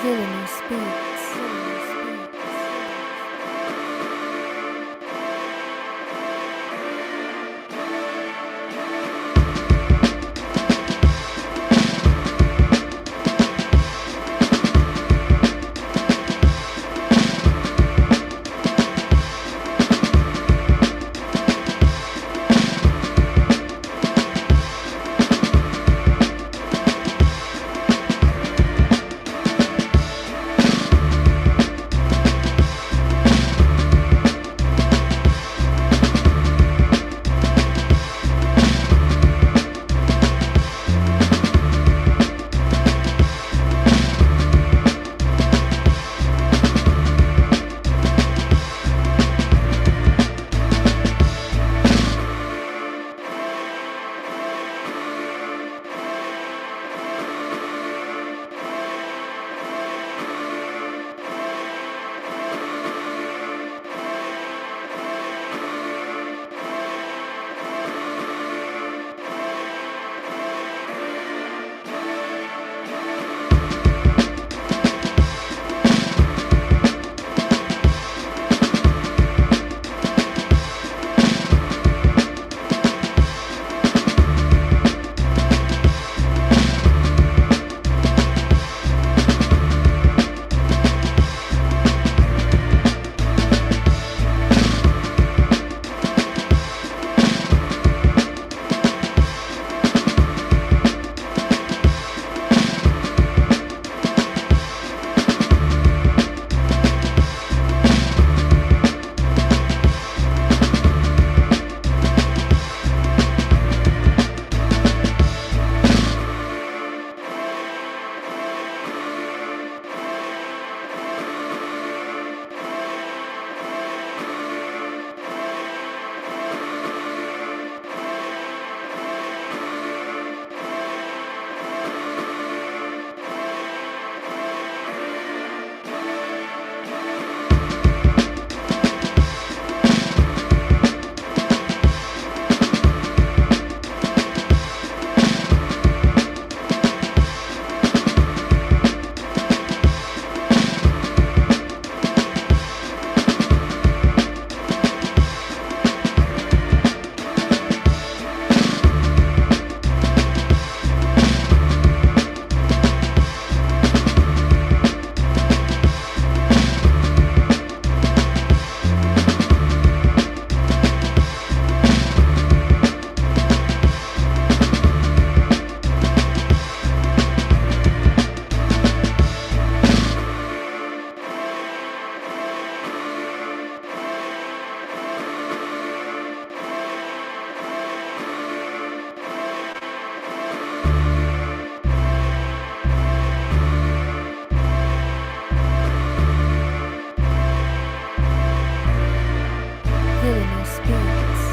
Villainous Beats.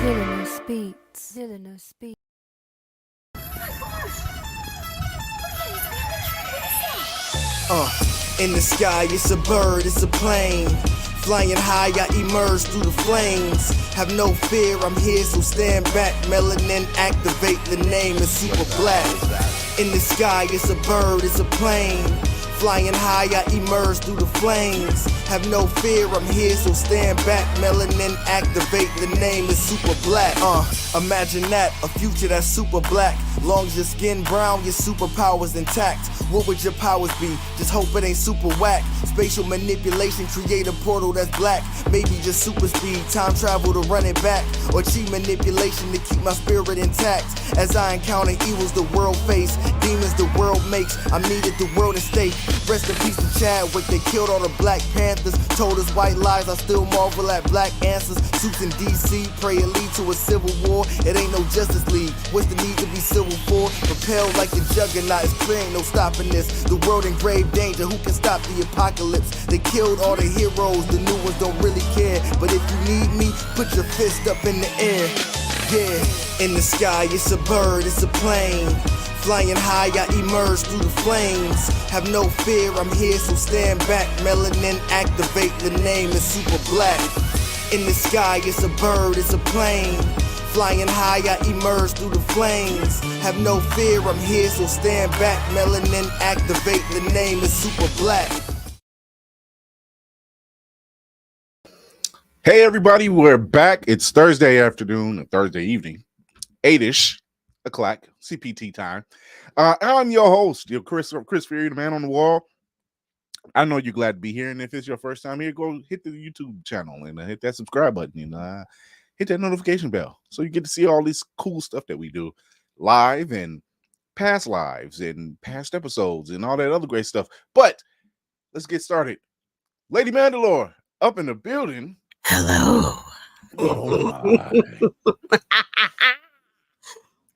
Villainous Beats. Villainous Beats. In the sky, it's a bird, it's a plane. Flying high, I emerge through the flames. Have no fear, I'm here, so stand back. Melanin activate, the name is super black. In the sky, it's a bird, it's a plane. Flying high, I emerge through the flames. Have no fear, I'm here, so stand back. Melanin activate, the name is super black. Imagine that, a future that's super black. Long as your skin brown, your superpowers intact. What would your powers be? Just hope it ain't super whack. Spatial manipulation, create a portal that's black. Maybe just super speed, time travel to run it back. Or cheat manipulation to keep my spirit intact. As I encounter evils the world face, demons the world makes, I'm needed the world at stake. Rest in peace to Chadwick, they killed all the Black Panthers. Told us white lies, I still marvel at black answers. Suits in DC, pray it lead to a civil war. It ain't no Justice League, what's the need to be civil for? Propelled like the juggernaut, it's clear ain't no stopping this. The world in grave danger, who can stop the apocalypse? They killed all the heroes, the new ones don't really care. But if you need me, put your fist up in the air. Yeah, in the sky, it's a bird, it's a plane. Flying high, I emerge through the flames. Have no fear, I'm here, so stand back. Melanin activate, the name is super black. In the sky, it's a bird, it's a plane. Flying high, I emerge through the flames. Have no fear, I'm here, so stand back. Melanin activate, the name is Super Black. Hey everybody, we're back. It's Thursday afternoon, or Thursday evening, 8-ish o'clock, CPT time. I'm your host, your Chris Fury, the man on the wall. I know you're glad to be here, and if it's your first time here, go hit the YouTube channel and hit that subscribe button and hit that notification bell so you get to see all this cool stuff that we do live and past lives and past episodes and all that other great stuff. But let's get started. Lady Mandalore up in the building. Hello. Oh my.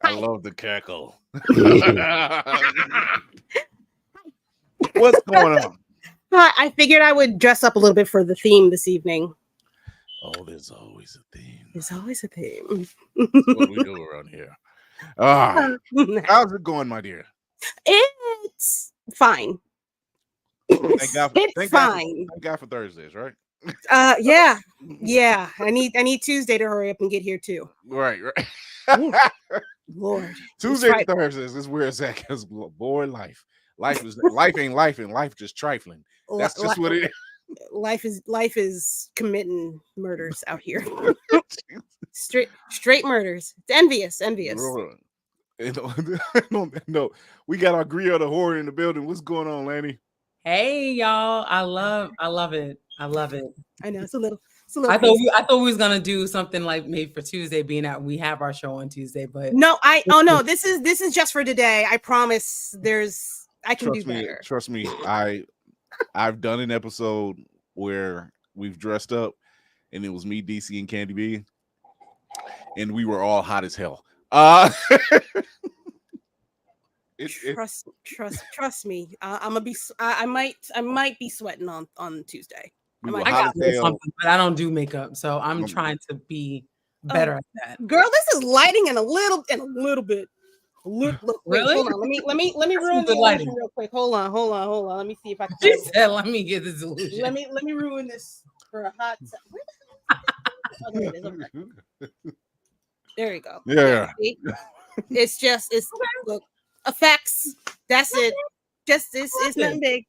I love the cackle. What's going on? I figured I would dress up a little bit for the theme this evening. Oh, there's always a theme. There's always a theme. That's what we do around here. How's it going, my dear? It's fine. Thank God It's fine. Thank God for Thursdays, right? Yeah. I need Tuesday to hurry up and get here too. Right. Ooh, Lord. Tuesday to Thursdays is where it's at, because boy, life ain't life, and life just trifling. That's just what it is. Life is committing murders out here. straight murders. It's envious. No, we got our griot the horror in the building. What's going on, Lanny? Hey y'all, I love it. I know it's a little. I thought we was gonna do something like maybe for Tuesday, being that we have our show on Tuesday, but no, this is just for today. I promise I can do better. Trust me, I've done an episode where we've dressed up and it was me, DC, and Candy B, and we were all hot as hell. Trust me. I'm gonna be. I might be sweating on Tuesday. I got something, but I don't do makeup, so I'm trying to be better at that. Girl, this is lighting in a little bit. Look, really? Hold on. Let me ruin the lighting real quick. Hold on. Let me see if I can. She said, "Let me get this illusion." Let me ruin this for a hot second. There you go. Yeah. It's look, effects. That's it. It's nothing big.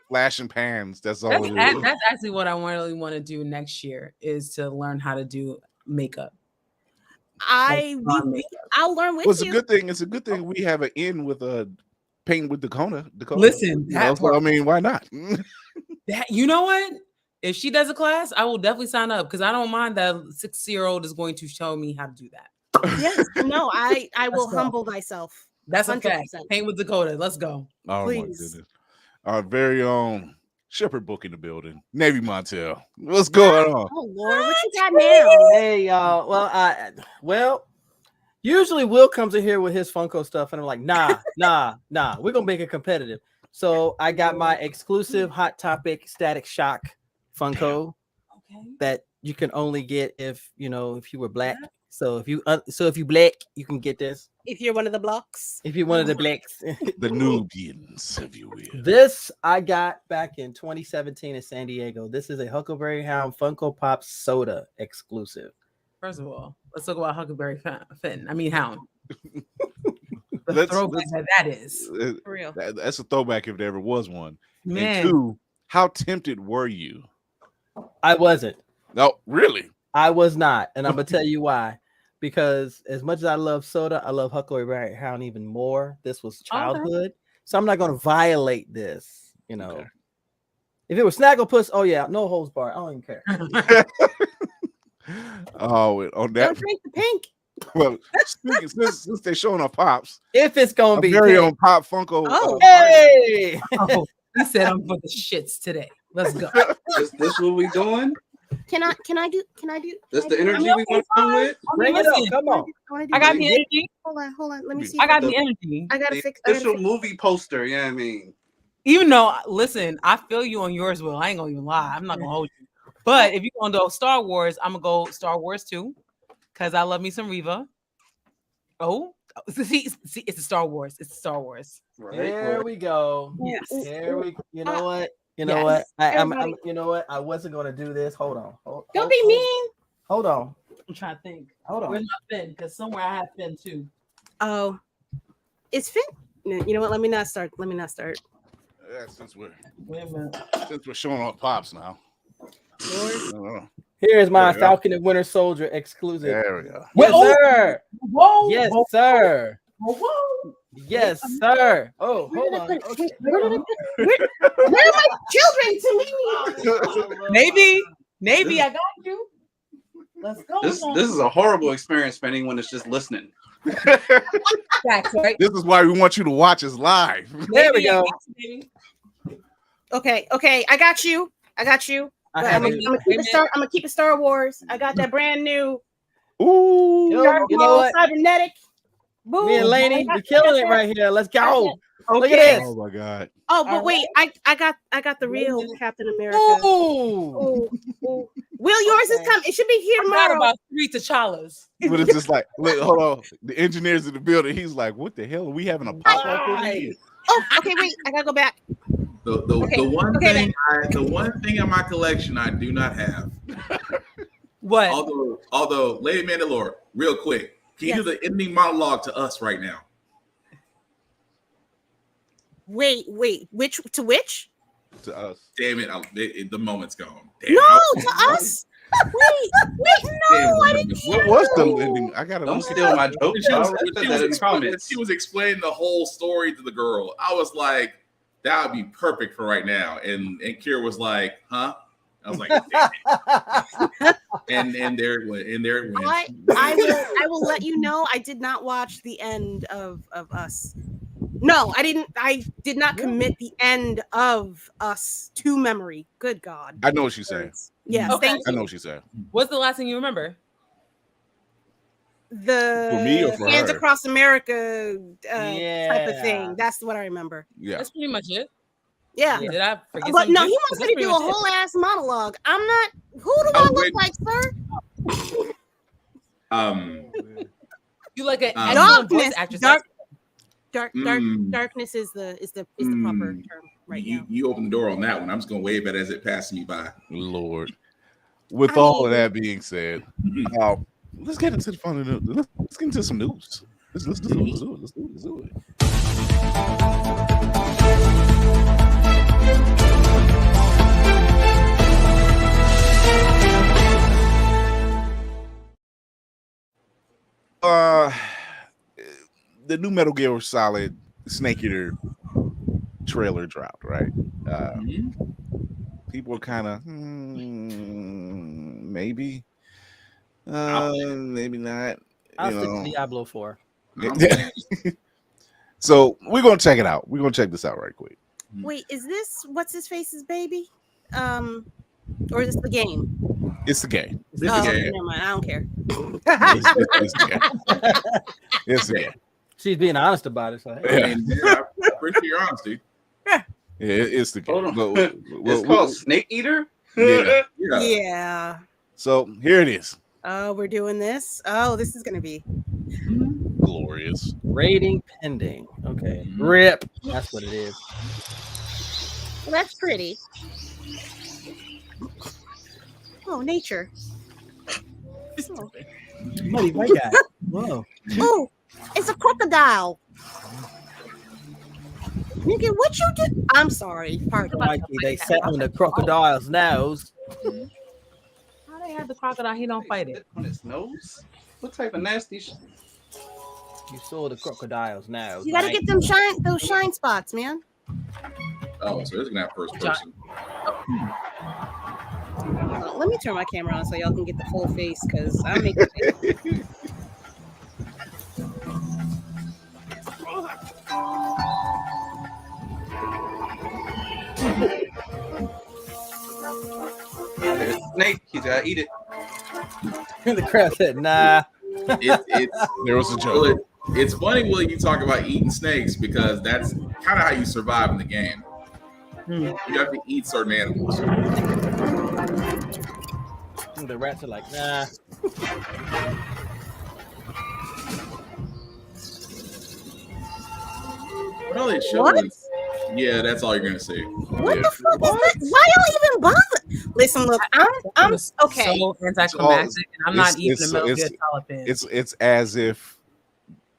Flash and pans. That's all it is. That's actually what I really want to do next year, is to learn how to do makeup. I'll learn with you. It's a good thing. It's a good thing we have an in with a paint with Dakota. Listen, I mean, why not? That, you know what? If she does a class, I will definitely sign up, because I don't mind that 6-year-old is going to show me how to do that. Yes, no, I will humble myself. That's 100%. a fact. Paint with Dakota. Let's go. Oh, please. My goodness. Our very own Shepherd Book in the building. Navy Montel. What's going on? Oh, Lord, what you got now? Hey, y'all. Well, usually Will comes in here with his Funko stuff, and I'm like, nah. We're going to make it competitive. So I got my exclusive Hot Topic Static Shock Funko that you can only get if you were black. So if you black, you can get this. If you're one of the blocks. If you're one of the blacks. The Nubians, if you will. This I got back in 2017 in San Diego. This is a Huckleberry Hound Funko Pop Soda exclusive. First of all, let's talk about Huckleberry Hound. Let's throwback that is. For real. That's a throwback if there ever was one. Man. And two, how tempted were you? I wasn't. No, really? I was not. And I'm going to tell you why. Because as much as I love soda, I love Huckleberry Hound even more. This was childhood. So I'm not going to violate this, Okay. If it was Snagglepuss, oh yeah, no holds barred. I don't even care. On that. Don't drink the pink. Well, since they're showing off pops, if it's going to be very own Pop Funko. Oh, hey! He said I'm for the shits today. Let's go. This what we doing? Can I do? That's the energy we want to come with. Bring it up. Come on. I got the energy. Hold on. Let me see. I got the energy. I gotta The fix. official movie poster. Yeah, I mean, Even though, listen, I feel you on yours, Will. I ain't gonna even lie. I'm not gonna hold you. But if you're gonna do Star Wars, I'm gonna go Star Wars 2, because I love me some Reva. Oh, see, it's a Star Wars. It's a Star Wars. right? There we go. Yes. There we. You know what? You Yes. know what? I'm. Everybody. You know what? I wasn't going to do this. Hold on. Don't be mean. Hold on. I'm trying to think. Hold on. Where's my pen? Because somewhere I have pen too. Oh, it's Finn. No, you know what? Let me not start. Yeah, since Wait a minute. we're showing off pops now. Here's my There we go. Falcon and Winter Soldier exclusive. There we go. Yes, Whoa. sir. Whoa! Yes, whoa, sir. whoa. Yes, sir. Oh, hold on. Okay. Where are my children to me? Maybe I got you. Let's go. This is a horrible experience for anyone that's just listening. Facts, right? This is why we want you to watch us live. There we go. Okay, I got you. I But have I'm it. gonna keep it Star Wars. I got that brand new Ooh. Yo, you know what? cybernetic. Boom. Me and Lainey, we're killing it right here. Let's go. Look at Okay. this. Oh my God. Oh, but wait, I got the real Captain America. Ooh. Ooh. Will, yours is coming. It should be here I got tomorrow. about 3 T'Challas. But it's just like, look, hold on. The engineers in the building, he's like, what the hell? Are we having a pop-up over here? Oh, okay, wait. I gotta go back. The one thing in my collection I do not have. What? Although Lady Mandalore, real quick, can you do the ending monologue to us right now? Wait. Which to which? To us. Damn it, the moment's gone. Damn No, it. to us. Wait, no, I didn't. What was the ending? I gotta Don't look at steal my that. joke. I already said that in the When comments. she was explaining the whole story to the girl, I was like, that would be perfect for right now. And Kira was like, huh? I was like, damn it. and there it went. And there it went. I will let you know. I did not watch the end of Us. No, I didn't. I did not commit the end of Us to memory. Good God. I know what she's saying. Yes, Okay. thank I you. know what she's saying. What's the last thing you remember? The For me or for Hands her? Across America type of Yeah. thing. That's what I remember. Yeah. That's pretty much it. Yeah. Did I forget But something? no, he Because wants that's me to do pretty a much it. whole ass monologue. I'm not. Who do I Oh, look wait. like, sir? You like an Um, excellent voice Darkness. actress. Darkness is the proper term right now. You opened the door on that one. I'm just gonna wave it as it passes me by. Lord. With I all mean- of that being said, let's get into the fun of the let's get into some news. Let's do it. The new Metal Gear Solid Snake Eater trailer dropped, right? People are kind of maybe, maybe not. I'll you stick know. to Diablo 4. So we're gonna check it out. We're gonna check this out right quick. Wait, is this what's his face's baby? Or is this the game? It's the game. This Oh, is okay, a- never mind. I don't care. It's the game. It's the game. She's being honest about it. So I Yeah. mean, I appreciate your honesty. Yeah, it's the game. Hold on. Well, It's called Snake Eater. Yeah. Yeah. Yeah. So here it is. Oh, we're doing this. Oh, this is gonna be. Glorious. rating pending. Okay. RIP. That's what it is. Well, that's pretty. Oh, nature. Oh. Muddy white guy. Whoa. Oh, it's a crocodile. Nigga, what you did? I'm sorry. Pardon. Mikey, they sat on the crocodile's nose. How they have the crocodile? He don't fight it. On its nose. What type of nasty? You saw the crocodile's nose. You gotta Mike. get those shine spots, man. Oh, so it's gonna have first person. Let me turn my camera on so y'all can get the full face, because I'm making it. There's a snake. He's gotta eat it. The crab said, nah. It's There was a joke. Well, it's funny when you talk about eating snakes because that's kind of how you survive in the game. You have to eat certain animals. The rats are like, nah. What are they What? showing? Yeah, that's all you're gonna see. What Yeah. the fuck is that? Why y'all even bother? Listen, look, I'm was okay. so anticlimactic, and I'm not even it's- a Metal Gear it's- Solid fan. It's as if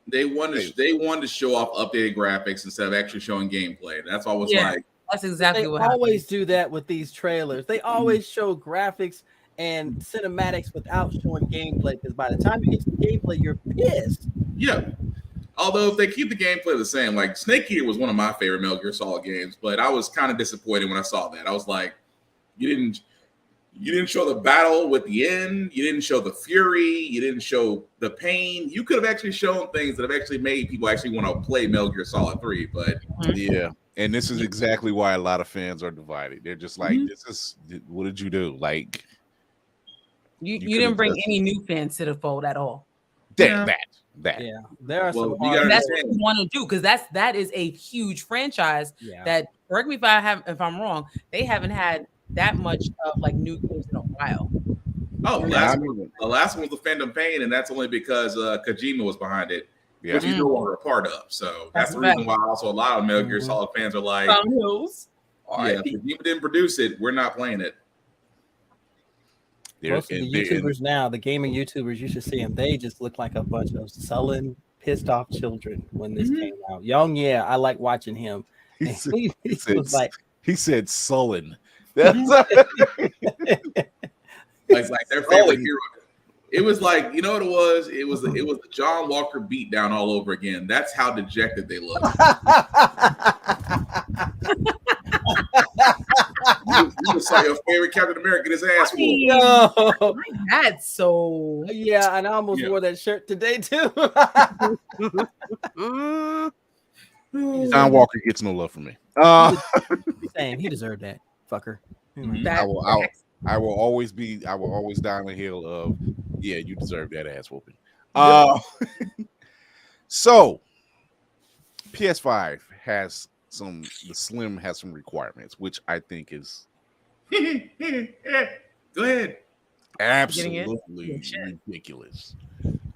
They wanted to show off updated graphics instead of actually showing gameplay. That's always Yeah. like That's exactly They what always happened. do that with these trailers. They always show graphics and cinematics without showing gameplay. Because by the time you get to the gameplay, you're pissed. yeah. Although if they keep the gameplay the same, like Snake Eater was one of my favorite Metal Gear Solid games, but I was kind of disappointed when I saw that. I was like, you didn't show the battle with the end, you didn't show the fury, you didn't show the pain. You could have actually shown things that have actually made people actually want to play Metal Gear Solid 3, but yeah. And this is exactly why a lot of fans are divided. They're just like, what did you do? Like, You could've didn't bring just- any new fans to the fold at all. that. Yeah, there are Well, some. you hard- gotta That's what you want to do, because that is a huge franchise. Yeah. That, correct me if I'm wrong, they haven't had that much of like new games in a while. oh, Yeah, the last one was the Phantom Pain, and that's only because Kojima was behind it, Yeah. which he's no longer a part of. So that's That's the a fact. reason why also a lot of Metal Gear Mhm. Solid fans are like, Hills. yeah, if Kojima didn't produce it, we're not playing it. Most of the YouTubers now, the gaming YouTubers, you should see them. They just look like a bunch of sullen, pissed off children when this came out. Young, yeah, I like watching him. He And said- he was like, he said sullen. That's Like their favorite hero. It was like, you know what it was? It was the John Walker beatdown all over again. That's how dejected they look. You just saw your favorite Captain America get his ass whooped. no. That's so. Yeah, and I almost Yeah. wore that shirt today too. John Walker gets no love from me. Same, he deserved that, fucker. Mhm. That, I will always die on the hill of, yeah, you deserve that ass whooping. So PS5 has the Slim has some requirements, which I think is Go ahead. absolutely Shit. ridiculous.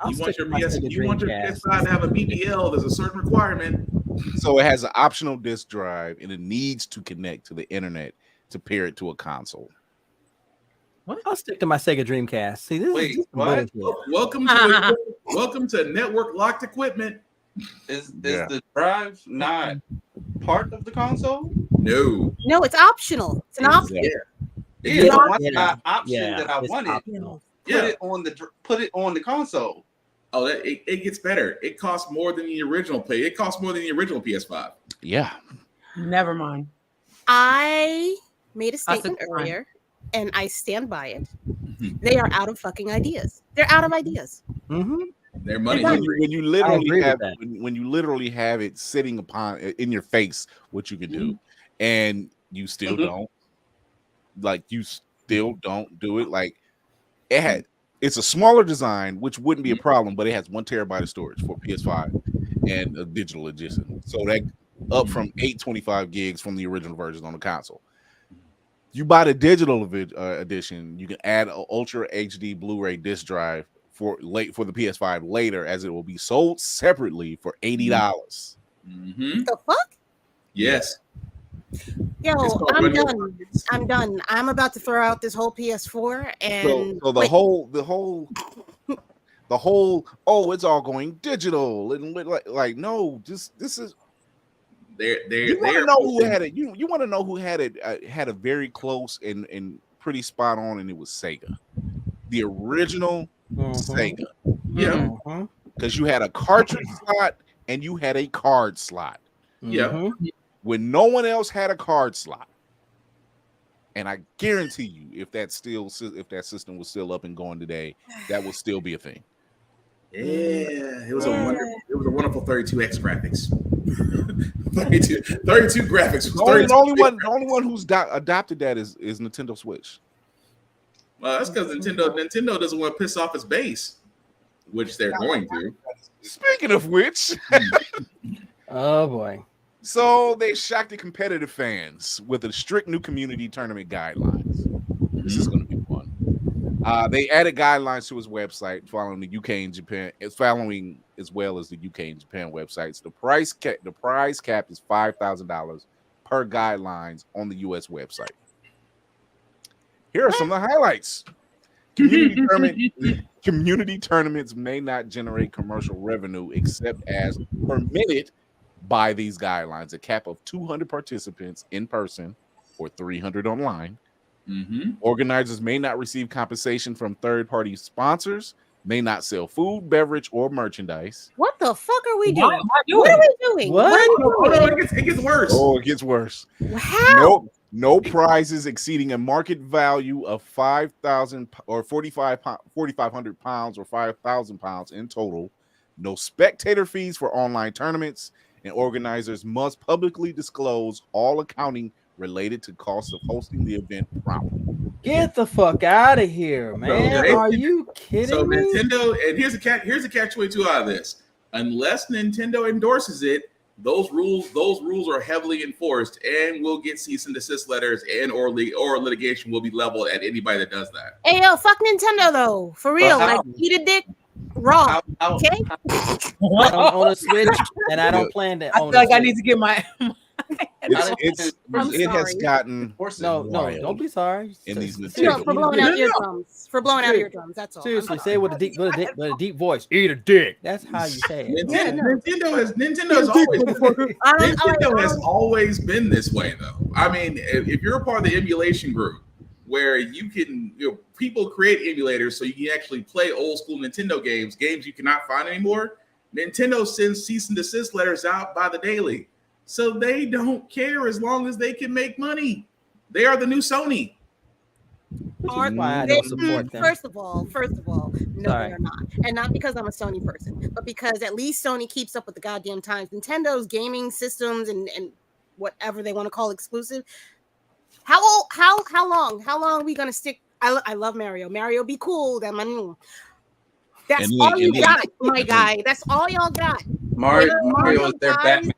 I'll You want stick your with my Sega Dreamcast. PS5 to have a BBL? There's a certain requirement. So it has an optional disk drive and it needs to connect to the internet to pair it to a console. I'll stick to my Sega Dreamcast. See, this Wait, is just what? bullshit. Welcome to network locked equipment. Is Yeah. the drive not part of the console? No. No, it's optional. It's an option. Yeah. Yeah, Yeah. that's Yeah. not option Yeah, that I it's wanted. optional. Yeah. Put it on the console. Oh, it gets better. It costs more than the original play. It costs more than the original PS5. Yeah. never mind. I made a That's statement fine. earlier, and I stand by it. They are out of fucking ideas. They're out of ideas. Mhm. Their money When hungry. you agree literally with have that. when you literally have it sitting upon in your face what you can do, and you still don't, like you still don't do it. Like it's a smaller design, which wouldn't be a problem, but it has 1 terabyte of storage for PS5 and a digital edition, so that up from 825 gigs from the original version on the console. You buy the digital edition, you can add an Ultra HD Blu-ray disc drive for the PS5 later, as it will be sold separately for $80. Mm-hmm. The fuck? Yes. Yo, It's called I'm Windows done. Markets. I'm done. I'm about to throw out this whole PS4 and So the wait, whole oh, it's all going digital and like no, this is you want to know who had it. You want to know who had it had a very close and pretty spot on, and it was Sega, the original Sega, Yeah. Mhm. because you had a cartridge slot and you had a card slot Yeah. Mhm. when no one else had a card slot. And I guarantee you, if that system was still up and going today, that would still be a thing. Yeah. It was a wonderful 32X graphics. 32 graphics. The only one who's adopted that is Nintendo Switch. Well, that's because Nintendo doesn't want to piss off its base, which they're going to. Speaking of which, Oh boy. so they shocked the competitive fans with a strict new community tournament guidelines. This is going to be fun. They added guidelines to his website following the UK and Japan. It's following as well as the UK and Japan websites. The prize cap is $5,000 per guidelines on the US website. Here are some of the highlights. Community tournaments may not generate commercial revenue except as permitted by these guidelines. A cap of 200 participants in person or 300 online. Organizers may not receive compensation from third-party sponsors, may not sell food, beverage, or merchandise. What the fuck are we doing? Why What are we doing? What? Oh, no, it gets worse. Oh, it gets worse. How? No prizes exceeding a market value of 5,000 or 4,500 pounds or 5,000 pounds in total. No spectator fees for online tournaments, and organizers must publicly disclose all accounting related to costs of hosting the event promptly. Get the fuck out of here, man! So, Are you kidding So me? Nintendo, and here's a catch-22 out of this. Unless Nintendo endorses it, those rules are heavily enforced and will get cease and desist letters and or litigation will be leveled at anybody that does that. Hey yo, fuck Nintendo though. For real. Like eat a dick raw. Okay. I don't own a Switch, and I don't plan to I own. feel like a I Switch. need to get my. It has gotten No, wild don't be sorry. in these No, Nintendo. for blowing out eardrums. For blowing out eardrums. That's all. Seriously, say it with a deep voice. Eat a dick. That's how you say it. Nintendo has always been this way though. I mean, if you're a part of the emulation group where you can, people create emulators so you can actually play old school Nintendo games you cannot find anymore. Nintendo sends cease and desist letters out by the daily. So they don't care as long as they can make money. They are the new Sony. Why I don't support them. First of all, no, Sorry. they're not. And not because I'm a Sony person, but because at least Sony keeps up with the goddamn times. Nintendo's gaming systems and whatever they want to call exclusive. How long are we gonna stick? I love Mario. Mario be cool. That's all you got, my guy. That's all y'all got. Mario is their Batman.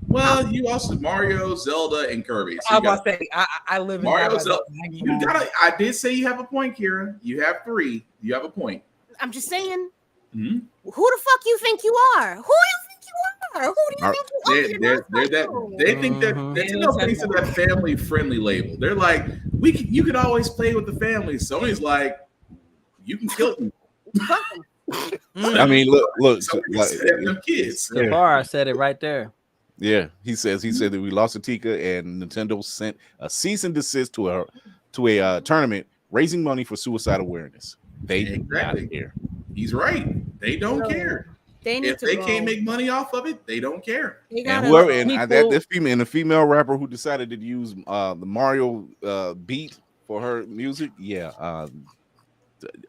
Well, you also Mario, Zelda, and Kirby. So I was about to say, I live in Mario, that. Zelda. You gotta. I did say you have a point, Kira. You have 3. You have a point. I'm just saying. Mm-hmm. Who the fuck you think you are? Who do you think you are? Who do you think you are? They think that Nintendo thinks of that family-friendly label. They're like, you can always play with the family. Sony's like, you can kill them. I mean, look, them kids. Gabar said it right there. Yeah, he said that we lost a Tika and Nintendo sent a cease and desist to a tournament raising money for suicide awareness. They Exactly. Not care. He's right. They don't care. If they can't make money off of it, they don't care. And whoever the female rapper who decided to use the Mario beat for her music,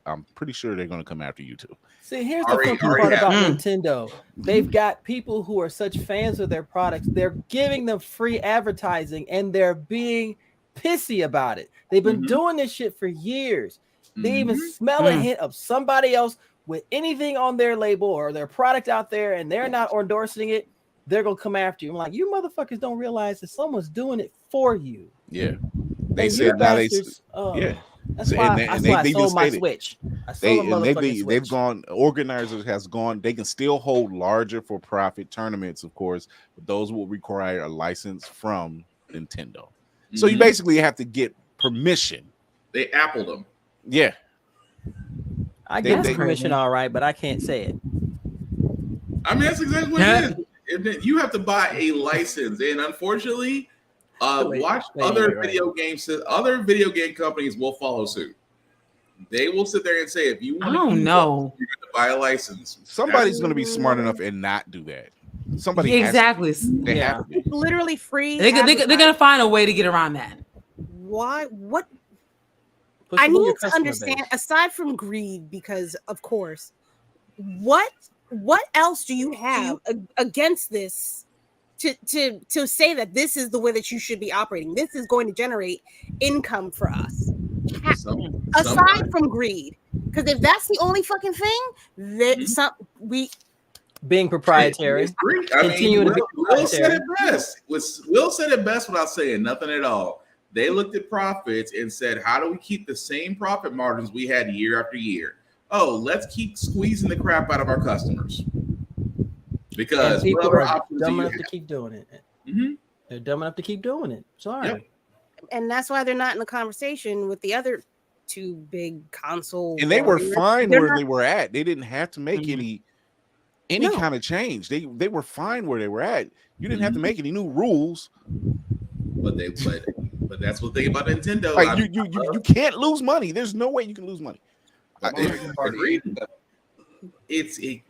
I'm pretty sure they're going to come after you too. See, here's the funky part about Nintendo. They've got people who are such fans of their products. They're giving them free advertising, and they're being pissy about it. They've been doing this shit for years. They even smell a hint of somebody else with anything on their label or their product out there, and they're not endorsing it. They're going to come after you. I'm like, you motherfuckers don't realize that someone's doing it for you. Yeah. They And said you now bastards, That's So- why, and I they sold my stated- Switch. I sold a motherfucking Switch. They've gone. Organizers has gone. They can still hold larger for profit tournaments, of course, but those will require a license from Nintendo. So you basically have to get permission. They appled them. Yeah, I get the permission all right, but I can't say it. I mean, that's exactly what it is. You have to buy a license, and unfortunately, other video games. Other video game companies will follow suit. They will sit there and say, if you want to, you're going to buy a license. Somebody's going to be smart enough and not do that. Somebody exactly. They have to be. It's literally free. They're gonna find a way to get around that. Why? What? Push I it in your need to customer understand, base. aside from greed, because of course, what else do you have against this to say that this is the way that you should be operating? This is going to generate income for us. Aside from greed, because if that's the only fucking thing, that being proprietary. Will said it best. Will said it best without saying nothing at all. They looked at profits and said, how do we keep the same profit margins we had year after year? Oh, let's keep squeezing the crap out of our customers. Because and people what other are options dumb do you enough to have? keep doing it. They're dumb enough to keep doing it. Sorry. Yep. and that's why they're not in the conversation with the other two big console. And they were warriors. fine They're where not- they were at. They didn't have to make Mhm. any No. kind of change. They were fine where they were at. You didn't have to make any new rules. But that's what the thing about Nintendo. Like you can't lose money. There's no way you can lose money. Agreed.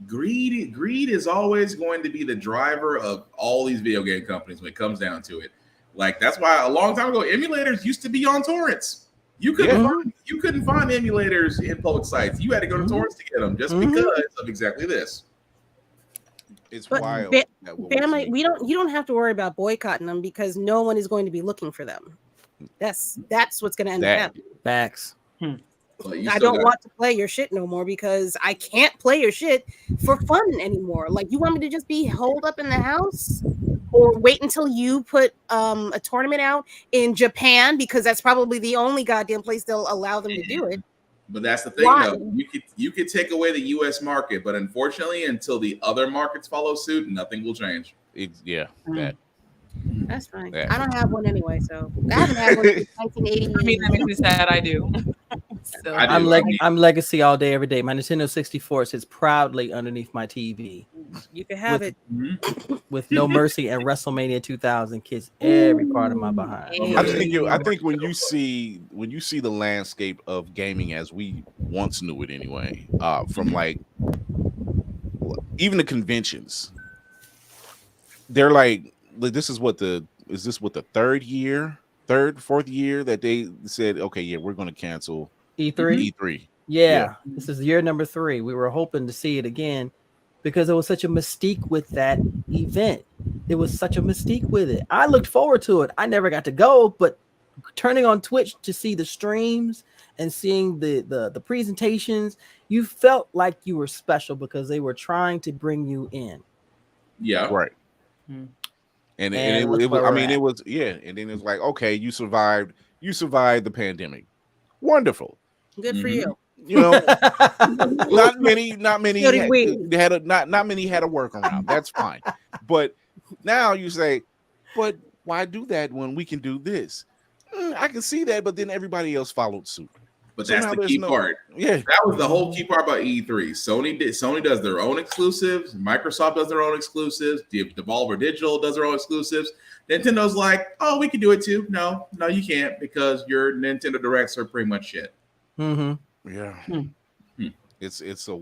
Greed is always going to be the driver of all these video game companies when it comes down to it. Like that's why a long time ago emulators used to be on torrents. You couldn't find emulators in public sites. You had to go to torrents to get them just because of exactly this. It's But wild. Ba- that what we're Bama, seeing. you don't have to worry about boycotting them because no one is going to be looking for them. That's what's going to end up That- happening. Facts. But you I still don't got- want to play your shit no more because I can't play your shit for fun anymore. Like you want me to just be holed up in the house or wait until you put a tournament out in Japan because that's probably the only goddamn place they'll allow them to do it. But that's the thing, Why? though. You could take away the U.S. market, but unfortunately, until the other markets follow suit, nothing will change. That. That's fine. Yeah. I don't have one anyway, so I haven't had one since 1980. I mean, that makes me sad. I do. So, I do. I'm legacy all day, every day. My Nintendo 64 sits proudly underneath my TV You can have With- it. with No Mercy and WrestleMania 2000 kiss every part of my behind. I think when you see the landscape of gaming as we once knew it anyway, from like even the conventions, they're like this is what the fourth year that they said, okay, yeah, we're going to cancel E3? E3. Yeah, this is year number 3. We were hoping to see it again because there was such a mystique with that event. There was such a mystique with it. I looked forward to it. I never got to go, but turning on Twitch to see the streams and seeing the presentations, you felt like you were special because they were trying to bring you in. Yeah. Right. Hmm. And And it look was, where I we're mean, at. it was, yeah. And then it's like, okay, you survived the pandemic. Wonderful. Good for you. You know, not many Not many had a workaround. That's fine. But now you say, but why do that when we can do this? I can see that, but then everybody else followed suit. But So that's now the there's key no- part. Yeah. That was the whole key part about E3. Sony does their own exclusives. Microsoft does their own exclusives. Devolver Digital does their own exclusives. Nintendo's like, oh, we can do it too. No, you can't because your Nintendo Directs are pretty much shit. Mm-hmm. Yeah. Hmm. It's a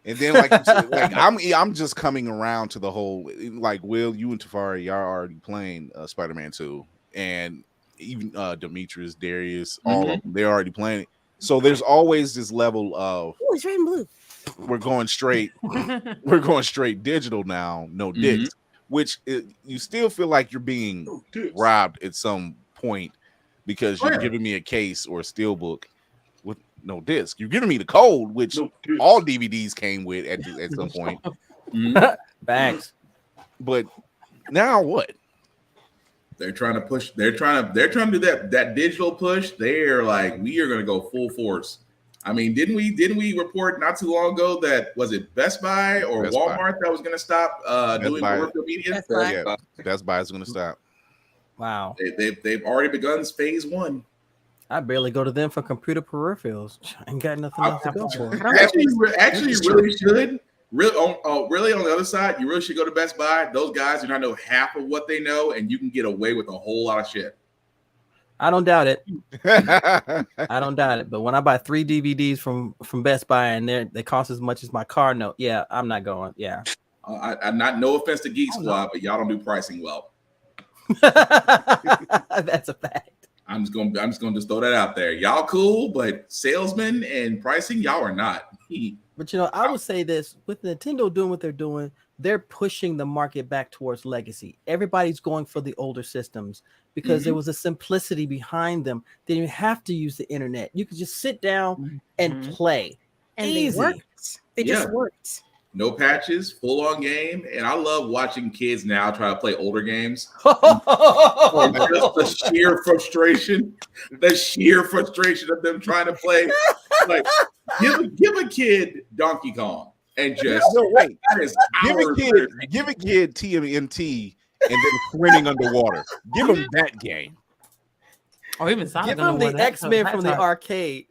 and then like you said, like I'm just coming around to the whole, like, Will, you and Tafari, y'all are already playing Spider-Man 2, and even Demetrius, Darius, all of them, they're already playing it. So there's always this level of Oh, it's red and blue. we're going straight digital now, no discs, which you still feel like you're being robbed at some point because you're giving me a case or a steelbook with no disc. You're giving me the code, which all DVDs came with at some point. Facts. But now what? They're trying to push. They're trying to do that digital push. They're like, we are going to go full force. I mean, didn't we report not too long ago that was it Best Buy or Best Walmart that was going to stop doing Buy. peripheral media? Best Buy. Yeah, Best Buy is going to stop. Wow. They've already begun phase 1. I barely go to them for computer peripherals. I ain't got nothing else to go for. Actually, you really should. Really on the other side, you really should go to Best Buy. Those guys do not know half of what they know, and you can get away with a whole lot of shit. I don't doubt it. I don't doubt it. But when I buy 3 DVDs from Best Buy and they cost as much as my car note, yeah, I'm not going. Yeah. I not no offense to Geek Squad, but y'all don't do pricing well. That's a fact. I'm just gonna throw that out there. Y'all cool, but salesmen and pricing, y'all are not. But I would say this with Nintendo doing what they're doing, they're pushing the market back towards legacy. Everybody's going for the older systems because there was a simplicity behind them. They didn't have to use the internet. You could just sit down and play. And Easy. they worked. They just worked. No patches, full on game, and I love watching kids now try to play older games. Just the sheer frustration of them trying to play. Like, give a kid Donkey Kong and just wait. that is Give a kid TMNT and then swimming underwater. Give him that game. Or even Sonic. Give him the X-Men from the arcade.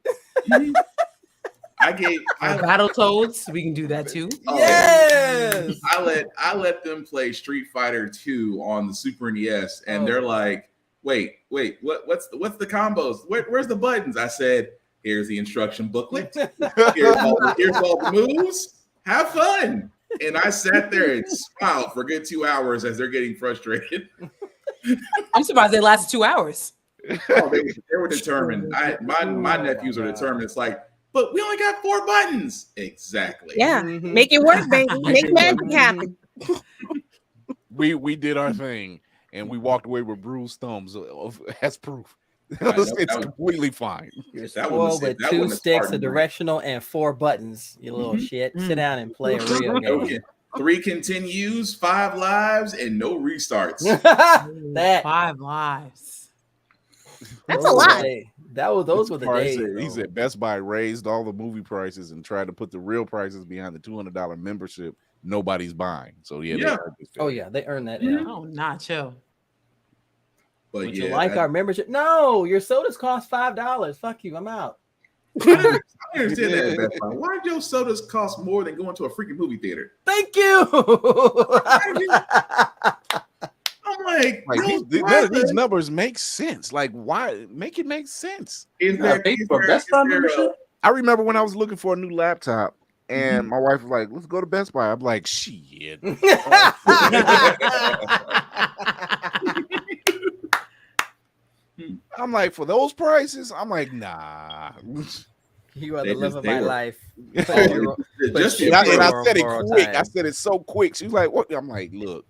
I gave I Battletoads. We can do that too. Yes. I let them play Street Fighter 2 on the Super NES, and they're like, wait, what's the combos? Where's the buttons? I said, here's the instruction booklet. Here's all the moves. Have fun. And I sat there and smiled for a good 2 hours as they're getting frustrated. I'm surprised they lasted 2 hours. Oh, they were determined. My nephews are determined. It's like, but we only got 4 buttons. Exactly. Yeah. Make it work, baby. Make magic happen. We did our thing, and we walked away with bruised thumbs as proof. It's completely fine. You're spoiled with 2 sticks, a directional, and 4 buttons. You little shit. Sit down and play a real game. 3 continues, 5 lives, and no restarts. That 5 lives. That's a lot. Those were the days. He said Best Buy raised all the movie prices and tried to put the real prices behind the $200 membership. Nobody's buying. So yeah. They earned that. Oh, not chill. But you like our membership? No, your sodas cost $5. Fuck you. I'm out. I understand that. Best Buy. Why do your sodas cost more than going to a freaking movie theater? Thank you. I'm like these numbers make sense. Like, why make it make sense? I remember when I was looking for a new laptop, and my wife was like, "Let's go to Best Buy." I'm like, "Shit." I'm like, for those prices, I'm like, nah. You are the love of my life. And I said it quick. I said it so quick. She was like, "What?" I'm like, "Look,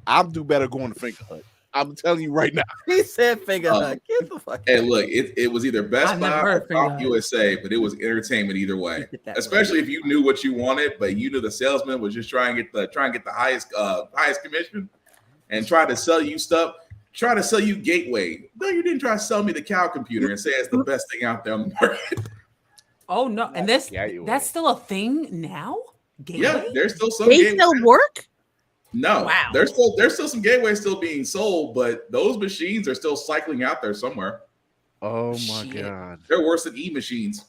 I'll do better going to Finger Hut. I'm telling you right now." He said Finger Hut. Get the fuck. Hey, look, it was either Best Buy or Pop USA, but it was entertainment either way. Especially if you knew what you wanted, but you knew the salesman was just trying to get the highest commission and try to sell you stuff. Try to sell you Gateway. No, you didn't try to sell me the cow computer and say it's the best thing out there on the market. Oh no, and that's still a thing now. Gateway? Yeah, there's still some. They still work? No, wow. There's still some Gateway still being sold, but those machines are still cycling out there somewhere. Oh my god, they're worse than e-machines.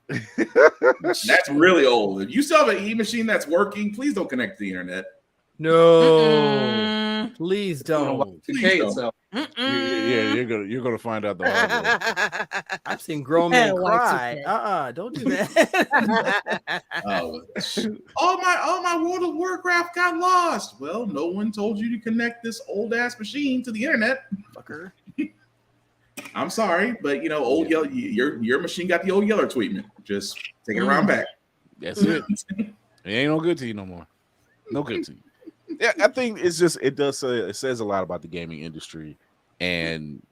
That's really old. If you still have an e-machine that's working, please don't connect to the internet. No, please don't. Yeah, you're gonna find out the hard way. I've seen grown men cry. Don't do that. All my World of Warcraft got lost. Well, no one told you to connect this old ass machine to the internet, fucker. I'm sorry, but old Yeller, your machine got the old Yeller treatment. Just take it around back. That's it. It ain't no good to you no more. No good to you. Yeah, I think it says a lot about the gaming industry and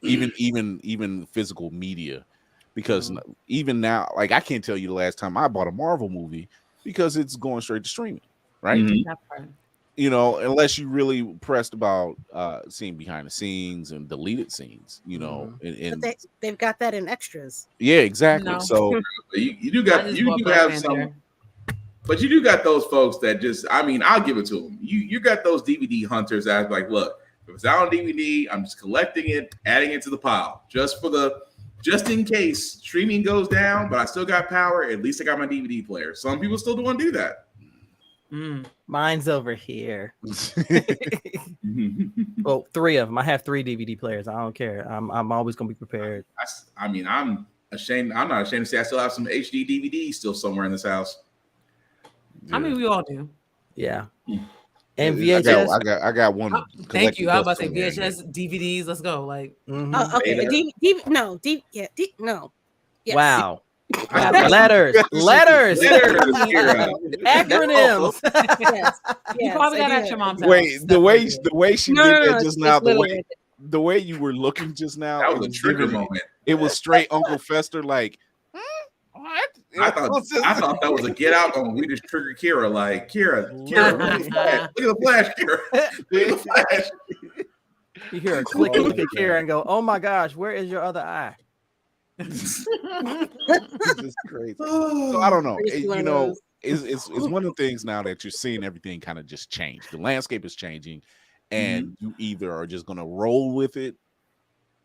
even physical media, because even now, like, I can't tell you the last time I bought a Marvel movie because it's going straight to streaming, right? Unless you really pressed about seeing behind the scenes and deleted scenes, and but they've got that in extras. Yeah, exactly. No. So you do have some. But you do got those folks that just, I'll give it to them. You got those DVD hunters that are like, look, if it's out on DVD, I'm just collecting it, adding it to the pile, just in case streaming goes down, but I still got power. At least I got my DVD player. Some people still do want to do that. Mine's over here. Well, 3 of them. I have 3 DVD players. I don't care. I'm always gonna be prepared. I'm ashamed. I'm not ashamed to say I still have some HD DVDs still somewhere in this house. Yeah. We all do. Yeah. And VHS. I got one. Thank you. I was about to say VHS, DVDs. Let's go. Like, okay. No. Yes. Wow. Letters. Acronyms. Yes. You probably got at your mom's house. Wait, the way she did that just now, the way you were looking just now, that was a trigger moment. It was straight Uncle Fester, like, what? I thought that was a get out on. We just triggered Kira, like, Kira, look at the flash, Kira. Look at the flash. You hear a click, look at Kira and go, oh my gosh, where is your other eye? This is crazy. So I don't know. It's one of the things now that you're seeing everything kind of just change. The landscape is changing, and you either are just gonna roll with it,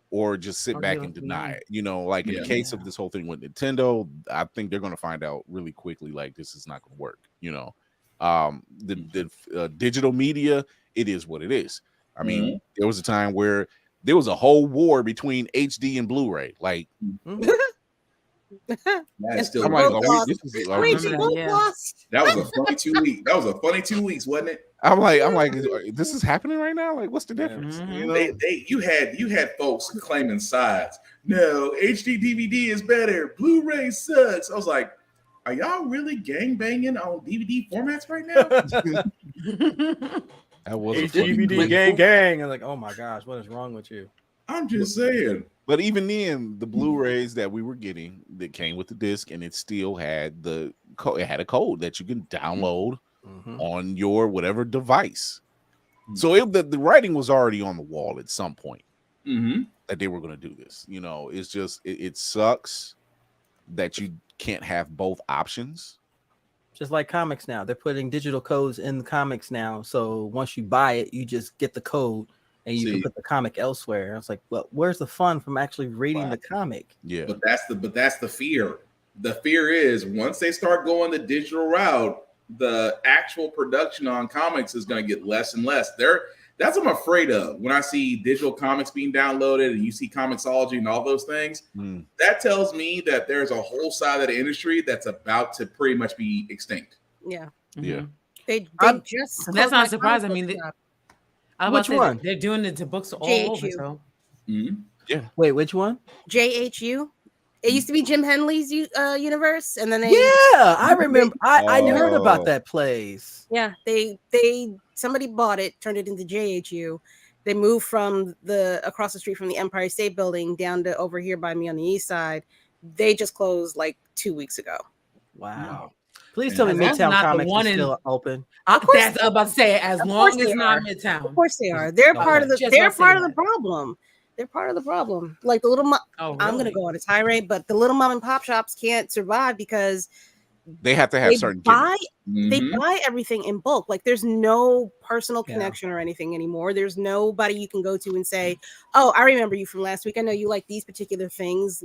or just sit Or back give and us deny one. it. You know, like in Yeah. the case of this whole thing with Nintendo, I think they're going to find out really quickly, like this is not going to work. You know, the digital media, it is what it is. I mean, there was a time where there was a whole war between HD and Blu-ray. Like, Mhm. That's still I'm like, both are we? lost. This is. I Wait, remember you that, both yeah. lost. That was a funny 2 weeks. That was a funny 2 weeks, wasn't it? I'm like, this is happening right now. Like, what's the difference? Mhm. You know, You had folks claiming sides. No, HD DVD is better. Blu-ray sucks. I was like, are y'all really gang banging on DVD formats right now? that was a funny DVD thing. gang gang. I'm like, oh my gosh, what is wrong with you? I'm just saying. But even then, the Blu-rays that we were getting that came with the disc, and it still had it had a code that you can download Mhm. on your whatever device. So the writing was already on the wall at some point that they were going to do this. You know, it's just it sucks that you can't have both options. Just like comics now, they're putting digital codes in the comics now. So once you buy it, you just get the code and you can put the comic elsewhere. I was like, well, where's the fun from actually reading the comic? Yeah, But that's the fear. The fear is once they start going the digital route, the actual production on comics is going to get less and less. That's what I'm afraid of when I see digital comics being downloaded and you see Comixology and all those things. That tells me that there's a whole side of the industry that's about to pretty much be extinct. Yeah. Yeah. They just. And that's closed not my surprising. I comic mean, book shop. I was Which about to say, one? they're doing it to books all over. JHU. So Yeah. Wait, which one? JHU. It used to be Jim Henley's universe, and then they I remember. I heard about Oh. that place. yeah they somebody bought it, turned it into JHU. They moved from across the street from the Empire State Building down to over here by me on the east side. They just closed like 2 weeks ago. Wow. Please tell me That's Midtown not the Comics one is in- still open. that's what I'm about to say. As Of long course as they it's not are. Midtown. Of course they are. They're part of the. Just They're about to say part of the that. problem. They're part of the problem. Like the little. Oh, I'm gonna really? go on a tirade, but the little mom and pop shops can't survive because They have to have they certain buy gimmicks. they buy everything in bulk. Like there's no personal Yeah. connection or anything anymore. There's nobody you can go to and say, "Oh, I remember you from last week. I know you like these particular things.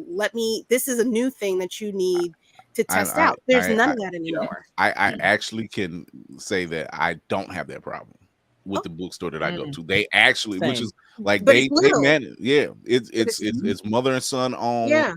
This is a new thing that you need to test out." There's none of that anymore. I actually can say that I don't have that problem with the bookstore that I go to. They actually, which Same. is like But they it's little. manage. Yeah, it's it's- mother and son owned. Yeah.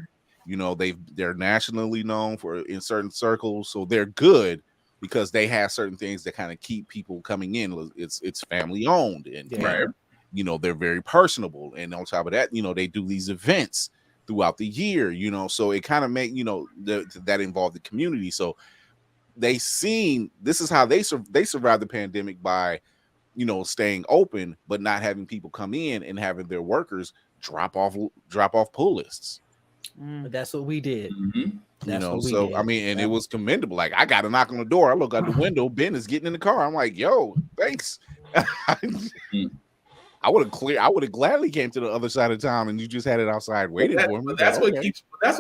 You know, they're nationally known for in certain circles, so they're good because they have certain things that kind of keep people coming in. It's family owned, and Yeah. you know, they're very personable, and on top of that, you know, they do these events throughout the year, you know, so it kind of make, you know, that involve the community. So they seen this is how they survived the pandemic by, you know, staying open but not having people come in and having their workers drop off pull lists. But that's what we did. You That's know, what we so did. I mean, and it was commendable. Like I got a knock on the door. I look out the window. Ben is getting in the car. I'm like, "Yo, thanks." I would have gladly came to the other side of town, and you just had it outside waiting for me. But that's what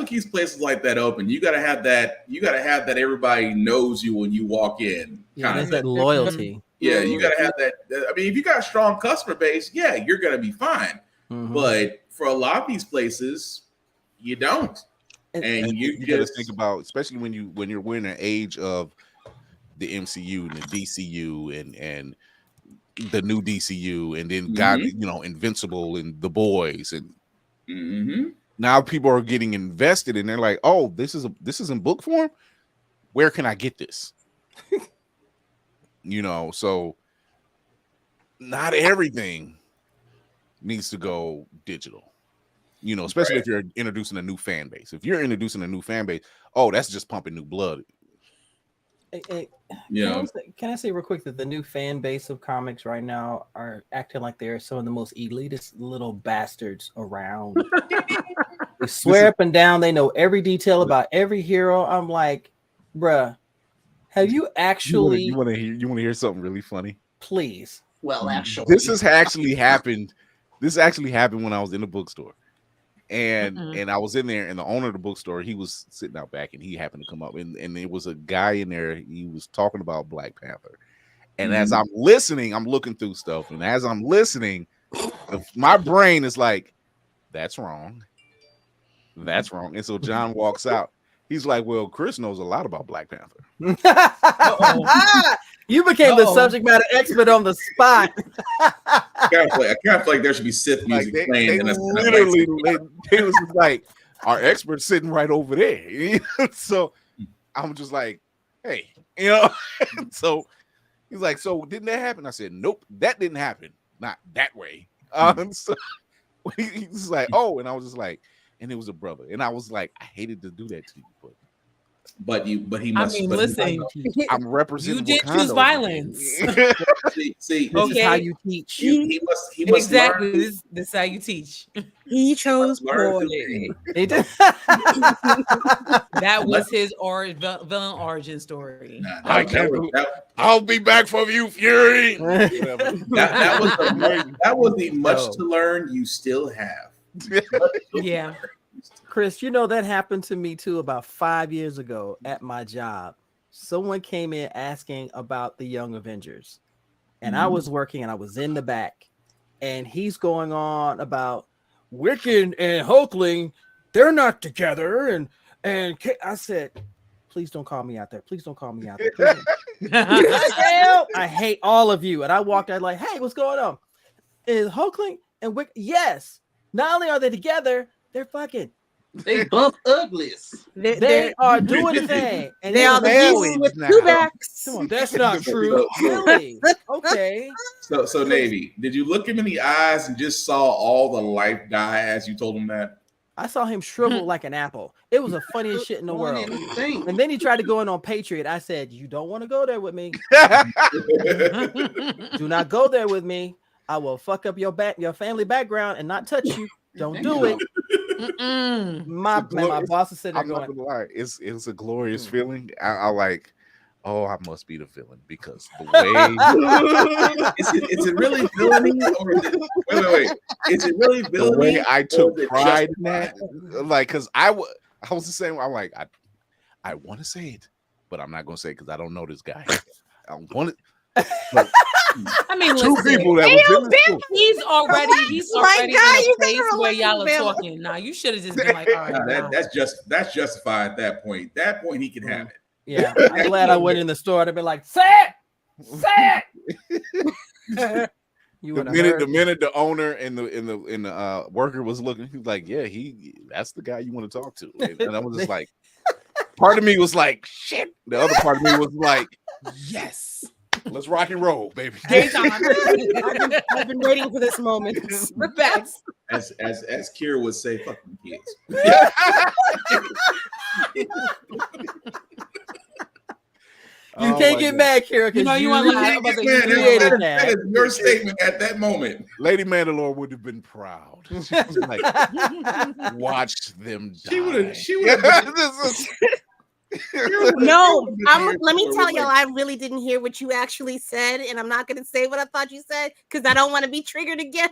keeps places like that open. You gotta have that. You gotta have that. Everybody knows you when you walk in. Yeah, kind there's of that loyalty. Yeah, you gotta have that. I mean, if you got a strong customer base, yeah, you're gonna be fine. Mhm. But for a lot of these places, you don't. And you gotta just think about, especially when you're in an age of the MCU and the DCU and the new DCU, and then God, you know, Invincible and The Boys, and now people are getting invested, and they're like, "Oh, this is in book form. Where can I get this?" You know, so not everything needs to go digital. You know, especially if you're introducing a new fan base. If you're introducing a new fan base, oh, that's just pumping new blood. Can I say real quick that the new fan base of comics right now are acting like they're some of the most elitist little bastards around. They swear up and down they know every detail about every hero. I'm like, bruh, have you actually? You want to hear something really funny? Please. Well, actually, This has actually happened. This actually happened when I was in the bookstore, and I was in there, and the owner of the bookstore, he was sitting out back, and he happened to come up, and there was a guy in there. He was talking about Black Panther, and as I'm listening, I'm looking through stuff, and as I'm listening, my brain is like, that's wrong. That's wrong. And so John walks out. He's like, well, Chris knows a lot about Black Panther. You became the subject matter expert on the spot. I kind of feel like there should be Sith music playing. They was just like, our expert's sitting right over there. So I'm just like, hey, So he's like, so didn't that happen? I said, nope, that didn't happen. Not that way. So he's like, oh, and I was just like, and it was a brother, and I was like, I hated to do that to you, but he must. I mean, listen, I'm representing. You did choose violence. see, this is how you teach. He must exactly. This is how you teach. He chose poorly. That was his villain origin story. I'll be back from you, Fury. that was the much to learn you still have. Yeah. Chris, that happened to me too about 5 years ago at my job. Someone came in asking about the Young Avengers, and I was working and I was in the back, and he's going on about Wiccan and Hulkling, they're not together, and I said, please don't call me out there. Please don't call me out there. I hate all of you. And I walked out like, hey, what's going on? Is Hulkling and Wiccan? Yes. Not only are they together, they're fucking. They bump uglies. They are doing the thing. And they are the beasts with two backs. Come on, that's not true. Really? Okay. So Navy, did you look him in the eyes and just saw all the life die as you told him that? I saw him shrivel like an apple. It was the funniest shit in the world. And then he tried to go in on Patriot. I said, you don't want to go there with me. Do not go there with me. I will fuck up your family background and not touch you. Don't do it. My boss is sitting there going, I'm not gonna lie. It's a glorious feeling. I like, oh, I must be the villain because the way is it really villainy? Or wait. Is it really villainy? The way I took pride in that, like, because I was the same. I'm like, I want to say it, but I'm not gonna say it because I don't know this guy. I want it. But, I mean, two people that was in the school. He's already in a place where y'all are talking. Now you should have just been like, all right. That's justified at that point. That point he can have it. Yeah, I'm glad I went in the store. I'd be like, say it. The minute the owner and the worker was looking, he was like, yeah, that's the guy you want to talk to. And I was just like, part of me was like, shit. The other part of me was like, yes. Let's rock and roll, baby. I've been waiting for this moment. The best. As Kira would say, fucking kids. You can't get mad, Kira, because you want to lie about that is your statement at that moment. Lady Mandalore would have been proud. She was like, watch them die. She would have. No, let me tell y'all, I really didn't hear what you actually said, and I'm not going to say what I thought you said because I don't want to be triggered again.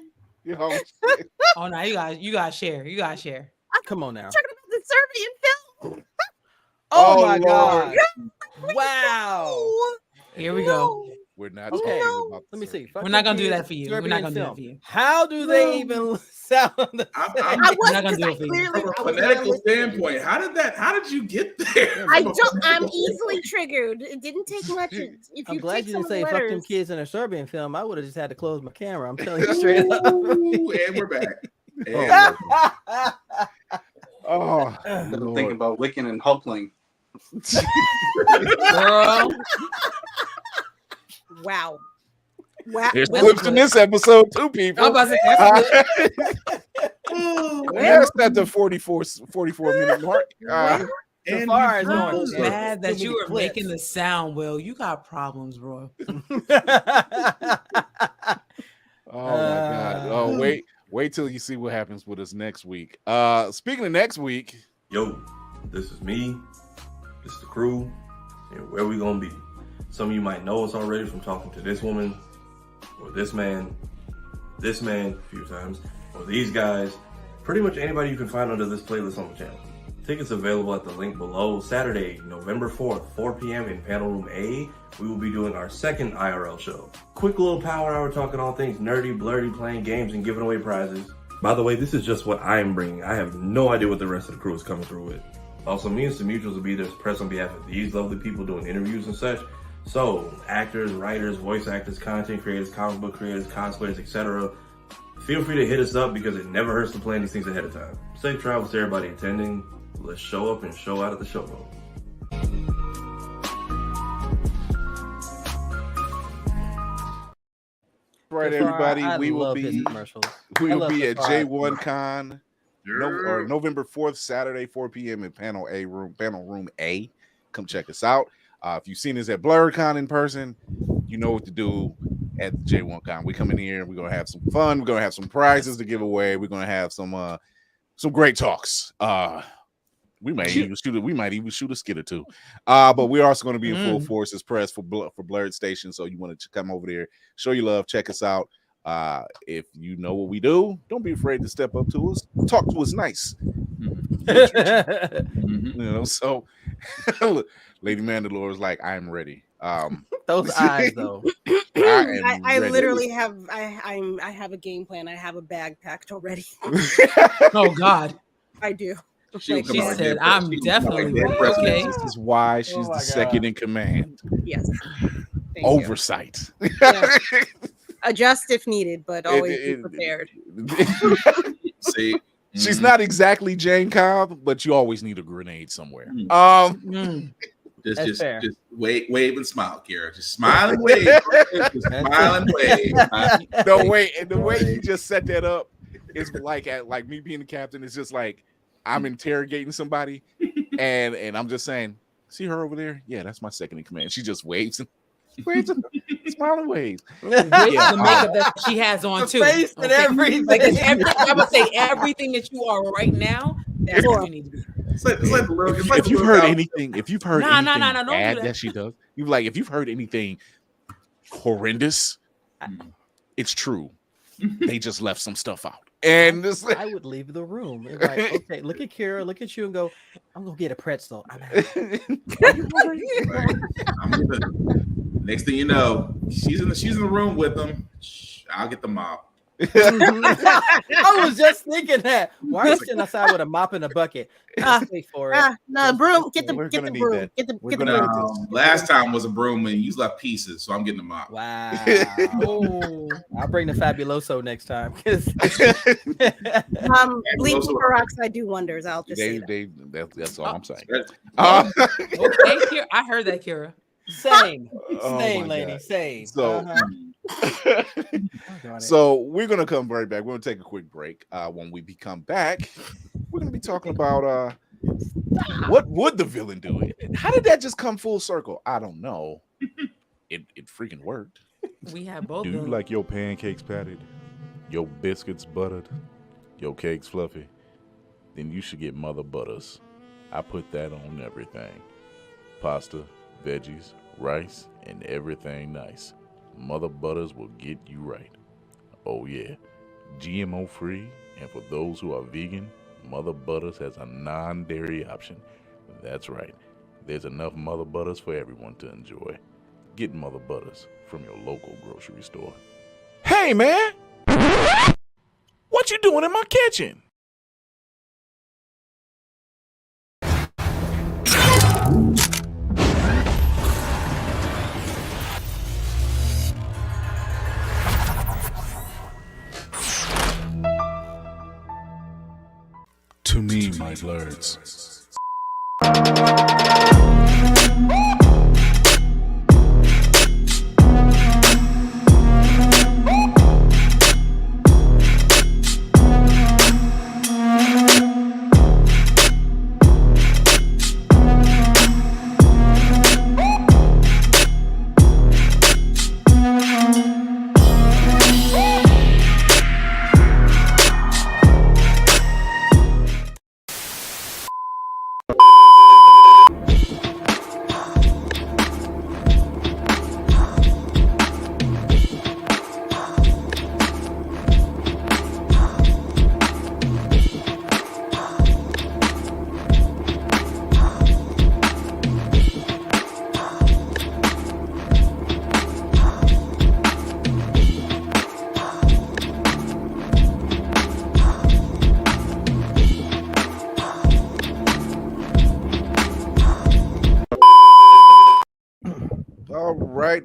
Oh no, you guys share. You guys share. Come on now. Talking about the Serbian film. Oh my God! Wow. Here we go. We're not okay. about Let me see. We're not gonna do that for you. We're not gonna do that for you. How do they even sound? I was not gonna do it for you. From a phonetical standpoint, how did you get there? I'm easily triggered. It didn't take much. I'm glad you didn't say fuck them kids in a Serbian film. I would have just had to close my camera. I'm telling you straight up. And we're back. Oh, I'm thinking about Wiccan and Hulkling. Girl. Wow. There's clips in this episode too, people. I'm about to say that's at the 44 minute mark. I'm mad that you were making the sound, Will. You got problems, bro. Oh my God. Oh, wait till you see what happens with us next week. Speaking of next week. Yo, this is me. This is the crew. And where we gonna be? Some of you might know us already from talking to this woman, or this man a few times, or these guys. Pretty much anybody you can find under this playlist on the channel. Tickets available at the link below. Saturday, November 4th, 4 p.m. in Panel Room A. We will be doing our second IRL show. Quick little power hour talking all things nerdy, blurdy, playing games and giving away prizes. By the way, this is just what I'm bringing. I have no idea what the rest of the crew is coming through with. Also, me and some mutuals will be there to press on behalf of these lovely people doing interviews and such. So, actors, writers, voice actors, content creators, comic book creators, cosplayers, etc. Feel free to hit us up because it never hurts to plan these things ahead of time. Safe travels to everybody attending. Let's show up and show out at the showboat. Right, So far, everybody. I We will love his be commercials. we I will love be so at far. J1Con November 4th, Saturday, 4 p.m. in panel room A. Come check us out. If you've seen us at BlurredCon in person, you know what to do at J1Con. We come in here and we're gonna have some fun. We're gonna have some prizes to give away. We're gonna have some great talks. We might even shoot a skit or two. But we're also going to be in full force as press for Blurred Station. So you want to come over there, show your love, check us out. If you know what we do, don't be afraid to step up to us. Talk to us nice. You know, so Lady Mandalore is like, I'm ready. Those eyes though. I ready. literally have I have a game plan. I have a bag packed already. Oh God. I do. She said, "I'm definitely okay." This is why she's the second in command. Yes. Thank Oversight. Yeah. Adjust if needed, but always be prepared. See, she's not exactly Jane Cobb, but you always need a grenade somewhere. Just wave and smile, Kira. Just smile and wave. Just smile and wave. No way. And the way you just set that up is like me being the captain. It's just like I'm interrogating somebody, and I'm just saying, see her over there? Yeah, that's my second in command. She just waves and smile and waves. With the makeup that she has on too. Face and everything. Like I would say everything that you are right now. That's what you need to be. If you've heard anything don't bad do that she does, if you've heard anything horrendous, it's true. They just left some stuff out. And this, I would leave the room. And like, okay, look at Kira, look at you, and go, I'm gonna get a pretzel. Next thing you know, she's in the room with them. I'll get the mop. I was just thinking that. Why are you sitting outside with a mop and a bucket? Wait for it. No, broom. Get the broom. Get the broom. Last time was a broom and you left pieces, so I'm getting the mop. Wow. I'll bring the Fabuloso next time. Bleaching peroxide do wonders. I'll just say that. That's all I'm saying. Okay, Kira, I heard that, Kira. Same, lady, God. same. So, so we're gonna come right back. We're gonna take a quick break. When we come back, we're gonna be talking about what would the villain do? How did that just come full circle? I don't know. It freaking worked. We have both. Do you like your pancakes patted, your biscuits buttered, your cakes fluffy? Then you should get Mother Butters. I put that on everything. Pasta, veggies, rice, and everything nice. Mother Butters will get you right. Oh yeah, GMO free, and for those who are vegan, Mother Butters has a non-dairy option. That's right, there's enough Mother Butters for everyone to enjoy. Get Mother Butters from your local grocery store. Hey man, what you doing in my kitchen? To me, my blurs.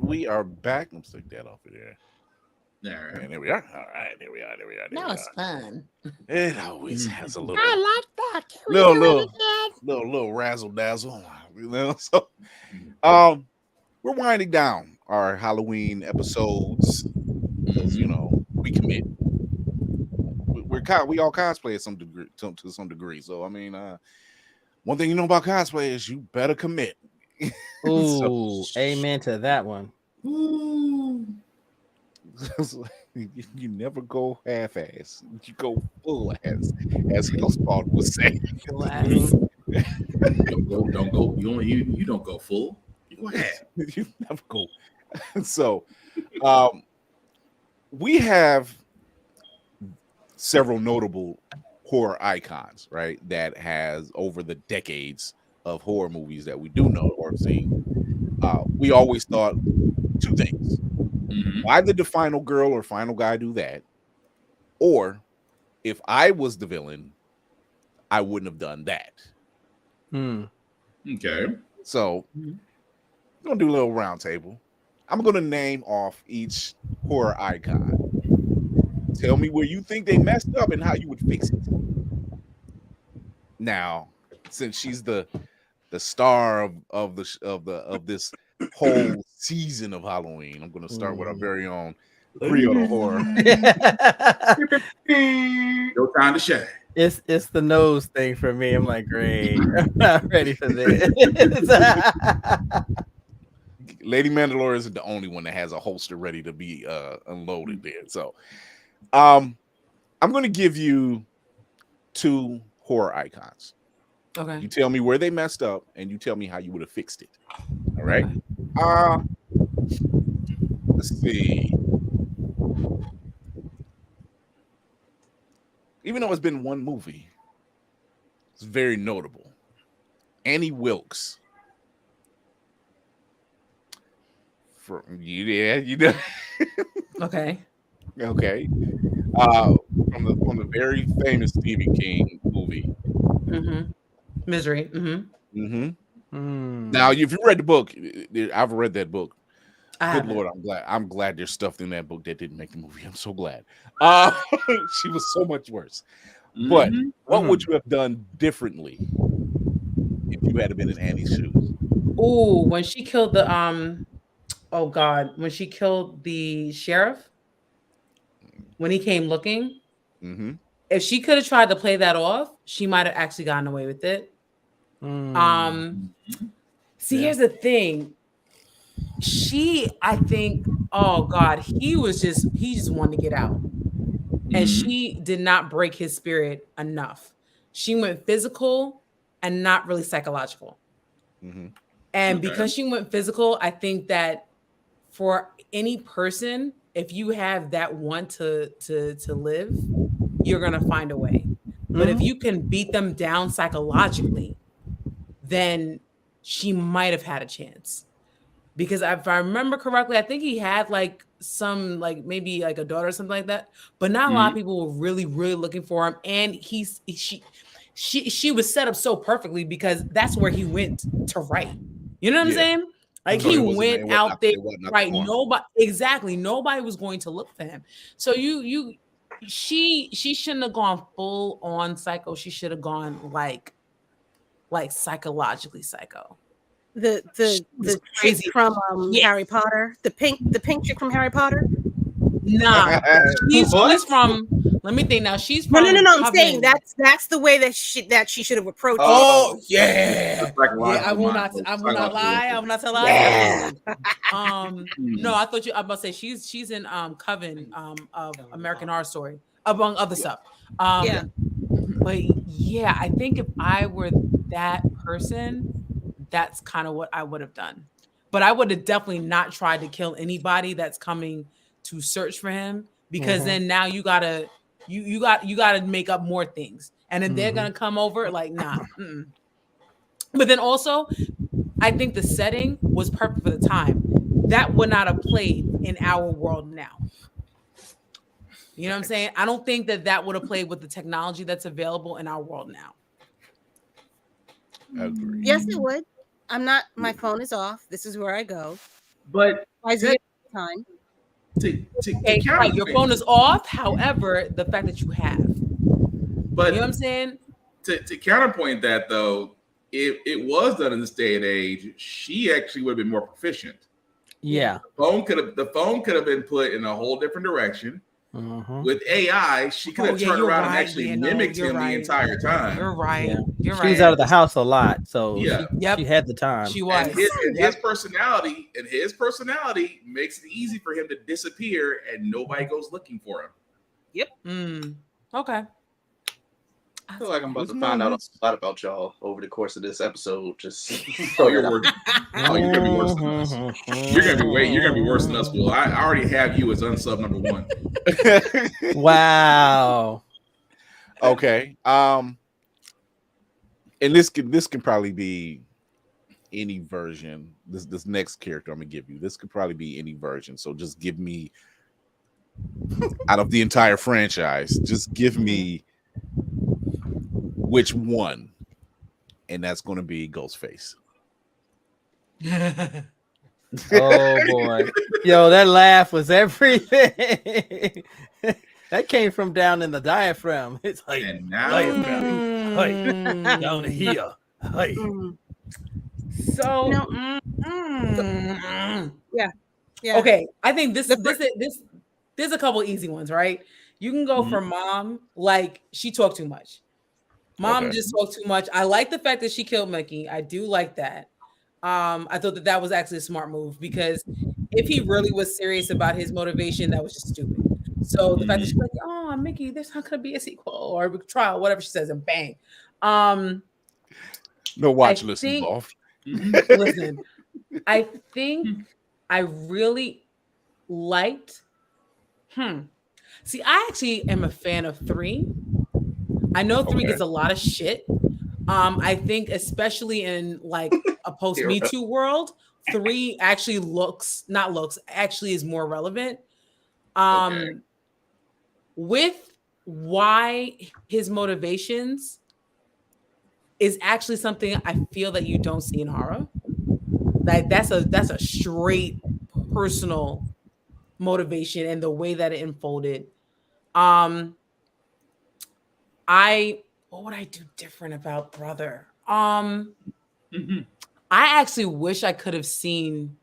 we are back. Let's take that off of there. There. And there we are. All right, there we are. There we are. There That we was are. fun. It always has a little, I like that. Can we little, do it little, again? little razzle dazzle. You know. So, we're winding down our Halloween episodes because you know we commit. We all cosplay at some degree to some degree. So I mean, one thing you know about cosplay is you better commit. Ooh, amen to that one. Ooh. You never go half-ass. You go full ass, as Hellspawn would say. Don't go. You don't go full. You go half. You never go. So, we have several notable horror icons, right? That has over the decades of horror movies that we do know or seen. We always thought two things: why did the final girl or final guy do that? Or if I was the villain, I wouldn't have done that. Okay. So I'm gonna do a little round table. I'm gonna name off each horror icon. Tell me where you think they messed up and how you would fix it. Now, since she's the star of this whole season of Halloween, I'm gonna start with our very own Griot of Horror. No time to shine. It's the nose thing for me. I'm like, great. I'm not ready for this. Lady Mandalore isn't the only one that has a holster ready to be unloaded there. So I'm going to give you two horror icons. Okay. You tell me where they messed up and you tell me how you would have fixed it. All right. Let's see. Even though it's been one movie, it's very notable. Annie Wilkes. You know. Okay. Okay. From the very famous Stephen King movie. Misery. Now, if you read the book, I've read that book. Good Lord, I'm glad there's stuff in that book that didn't make the movie. I'm so glad. She was so much worse. But what would you have done differently if you had been in Annie's shoes? Oh, when she killed the oh God, when she killed the sheriff, when he came looking, if she could have tried to play that off, she might have actually gotten away with it. Here's the thing. I think, oh God, he just wanted to get out. And she did not break his spirit enough. She went physical and not really psychological. And because she went physical, I think that for any person, if you have that want to live, you're gonna find a way. But if you can beat them down psychologically, then she might have had a chance. Because if I remember correctly, I think he had like some, like maybe like a daughter or something like that. But not a lot of people were really, really looking for him. And she was set up so perfectly because that's where he went to write. You know what I'm saying? Like So he went out there, right? Nobody Nobody was going to look for him. So she shouldn't have gone full on psycho. She should have gone like psychologically psycho. The chick from Harry Potter, the pink chick from Harry Potter. Nah, she's from. Let me think now. She's from. No. I'm saying that's the way that she should have approached. Oh yeah. I will not lie. I will not tell lies. Yeah. No, I thought I was about to say she's in Coven of American Horror Story among other stuff. But yeah, I think if I were that person, that's kind of what I would have done. But I would have definitely not tried to kill anybody that's coming to search for him, because then now you gotta make up more things, and if they're gonna come over, like nah. But then also, I think the setting was perfect for the time. That would not have played in our world now. You know what I'm saying? I don't think that would have played with the technology that's available in our world now. Agreed. Yes, it would. I'm not. My phone is off. This is where I go. But Why is it time? to Okay, right, your phone is off. However, the fact that you have, but you know what I'm saying? to counterpoint that though, if it was done in this day and age, she actually would have been more proficient. Yeah. The phone could have been put in a whole different direction. Mhm. With AI, she could have turned around and actually mimicked him the entire time. You're right. Yeah. You're She right. was out of the house a lot, so Yeah. she had the time. She was. And his personality makes it easy for him to disappear and nobody goes looking for him. Yep. Okay. I feel like I'm about to find out a lot about y'all over the course of this episode. Just you're gonna be worse than us. You're gonna be worse than us, Will. I already have you as unsub number 1. Wow. Okay. And this can probably be any version. This next character I'm gonna give you. This could probably be any version. So just give me out of the entire franchise, just give me which one, and that's going to be Ghostface. Oh boy, yo, that laugh was everything. That came from down in the diaphragm. It's like, and now down here. Hey. So, yeah. Okay, I think this there's a couple easy ones, right? You can go for mom, like she talked too much. Mom just talked too much. I like the fact that she killed Mickey. I do like that. I thought that was actually a smart move because if he really was serious about his motivation, that was just stupid. So the fact that she's like, "Oh, Mickey, there's not gonna be a sequel or a trial, whatever she says," and bang. No watch list involved. Listen, I think I really liked. See, I actually am a fan of 3. I know 3 gets a lot of shit. I think especially in like a post Me Too world, 3 actually actually is more relevant. With why his motivations is actually something I feel that you don't see in horror. Like that's a straight personal motivation and the way that it unfolded. What would I do different about Brother? I actually wish I could have seen.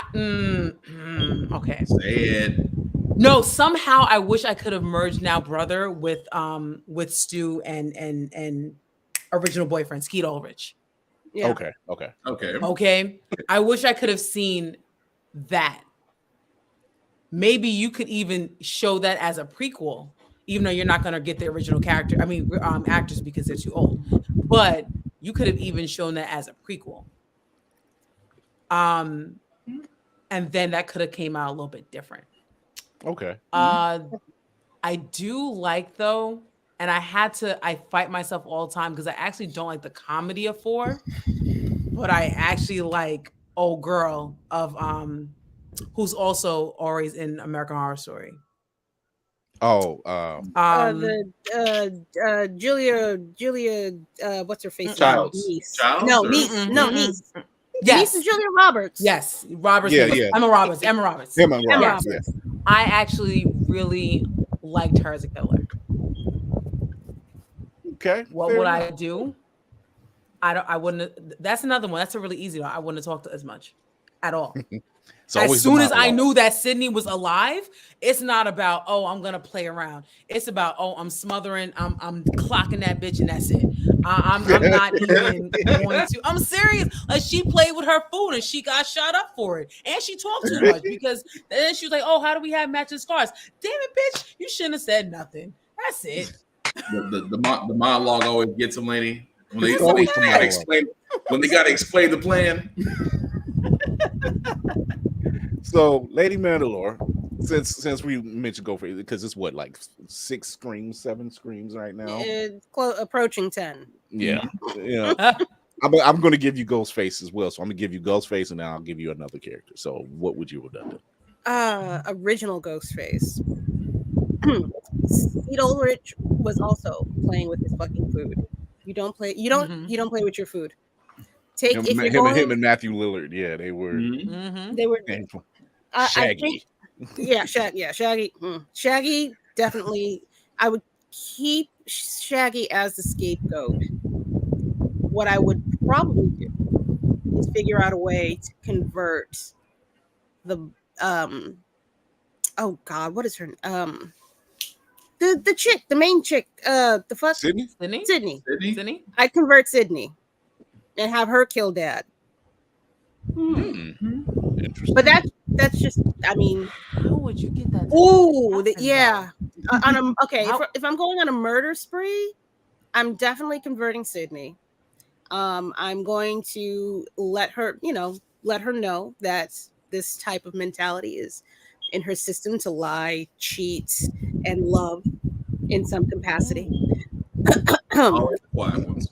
Okay. Say it. No, somehow I wish I could have merged Now Brother with Stu and original boyfriend Skeet Ulrich. Yeah. Okay. I wish I could have seen that. Maybe you could even show that as a prequel, even though you're not going to get the original actors because they're too old. But you could have even shown that as a prequel. And then that could have came out a little bit different. Okay. I do like though, and I fight myself all the time because I actually don't like the comedy of 4, but I actually like old girl of who's also always in American Horror Story. Julia, what's her face? Childs. Niece. Childs? No, niece. No, niece. Yes. Niece is Julia Roberts. Yes, Roberts. Yeah, yeah. Emma Roberts. Emma Roberts. Emma Roberts. Yeah. I actually really liked her as a killer. Okay. What would I do? I wouldn't. That's another one. That's a really easy one. I wouldn't have talked as much at all. As soon as I knew that Sydney was alive, it's not about, oh, I'm gonna play around. It's about, oh, I'm smothering, I'm clocking that bitch, and that's it. I'm not even going to. I'm serious. Like she played with her food and she got shot up for it, and she talked too much because then she was like, oh, how do we have matching scars? Damn it, bitch, you shouldn't have said nothing. That's it. The monologue always gets them, lady. When they gotta explain the plan. So, Lady Mandalore, since we mentioned go for it, because it's what, like 7 screams right now. It's approaching 10. Yeah, yeah. I'm going to give you Ghostface as well. So I'm going to give you Ghostface, and then I'll give you another character. So, what would you have done? Original Ghostface. Skeet Ulrich was also playing with his fucking food. You don't play with your food. Take Him, if you're him, going, him and Matthew Lillard. Yeah, they were. Mm-hmm. they were. I Shaggy. think, yeah, Shaggy. Shaggy definitely. I would keep Shaggy as the scapegoat. What I would probably do is figure out a way to convert the oh god, what is her the chick, the main chick, the fuck Sydney? Sydney. I'd convert Sydney and have her kill Dad. Interesting. But that's just, I mean, How would you get that? ooh, yeah. Okay, How- if I'm going on a murder spree, I'm definitely converting Sydney. I'm going to let her know that this type of mentality is in her system to lie, cheat, and love in some capacity. Always the quiet ones.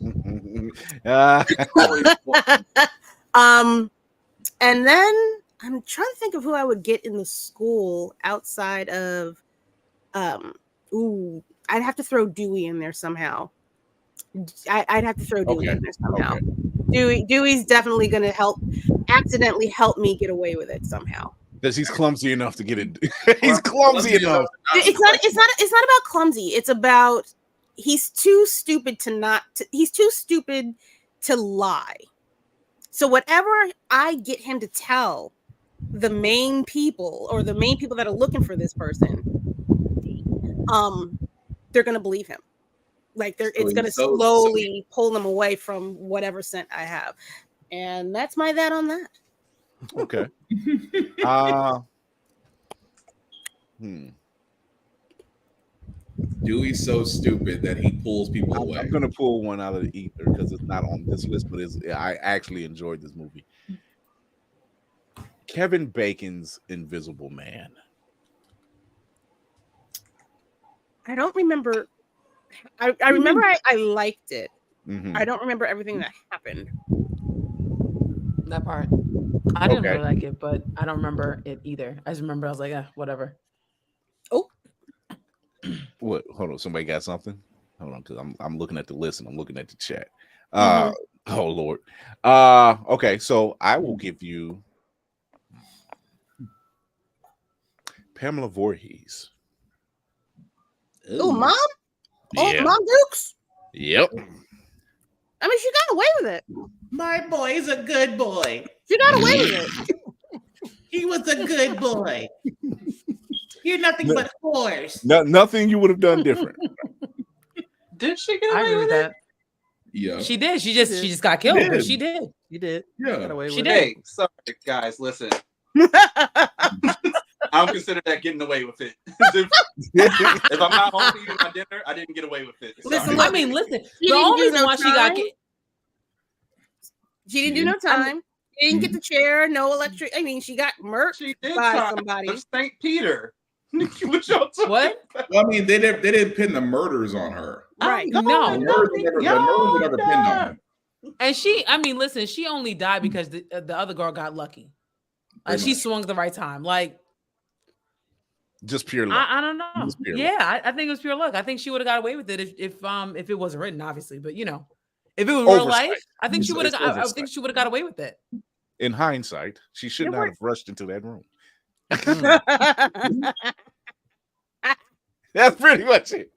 And then I'm trying to think of who I would get in the school outside of I'd have to throw Dewey in there somehow. I'd have to throw Dewey in there somehow. Dewey's definitely gonna accidentally help me get away with it somehow. Because he's clumsy enough to get it. He's clumsy enough. It's not about clumsy. It's about he's too stupid to lie. So whatever I get him to tell the main people that are looking for this person, they're gonna believe him. Like it's gonna slowly pull them away from whatever scent I have. And that's my that on that. Okay. Dewey's so stupid that he pulls people away. I'm gonna pull one out of the ether because it's not on this list, but I actually enjoyed this movie. Kevin Bacon's Invisible Man. I don't remember. I remember I liked it. Mm-hmm. I don't remember everything that happened. That part. I didn't really like it, but I don't remember it either. I just remember I was like, whatever. Oh. What? Hold on. Somebody got something? Hold on, because I'm looking at the list and I'm looking at the chat. Oh Lord. Okay, so I will give you Pamela Voorhees. Oh, Mom? Yeah. Oh, Mom Dukes? Yep. I mean, she got away with it. My boy's a good boy. She got away with it. He was a good boy. You're nothing but whores. Nothing you would have done different. Did she get I away agree with with it? that. Yeah. She did. She just got killed, but she did. You did. Yeah. Got away with She it. did. Hey, sorry guys, listen. I don't consider that getting away with it. If I'm not home eating my dinner, I didn't get away with it. Sorry. Listen, I mean, listen. She The didn't only do reason no why she got time. killed. She didn't do no time. She didn't get the chair, no electric. I mean, she got murked She did by time. somebody. There's St. Peter. What y'all talking What? about? Well, I mean, they didn't pin the murders on her. Right. The No. murders were never pinned on her. And listen, she only died because the other girl got lucky. She swung at the right time. Like, Just pure luck. I don't know. Just pure Yeah, I think it was pure luck. I think she would have got away with it if it wasn't written, obviously. But if it was real Oversight. life, I think she would have. I oversight. think she would have got away with it. In hindsight, she should not have rushed into that room. That's pretty much it.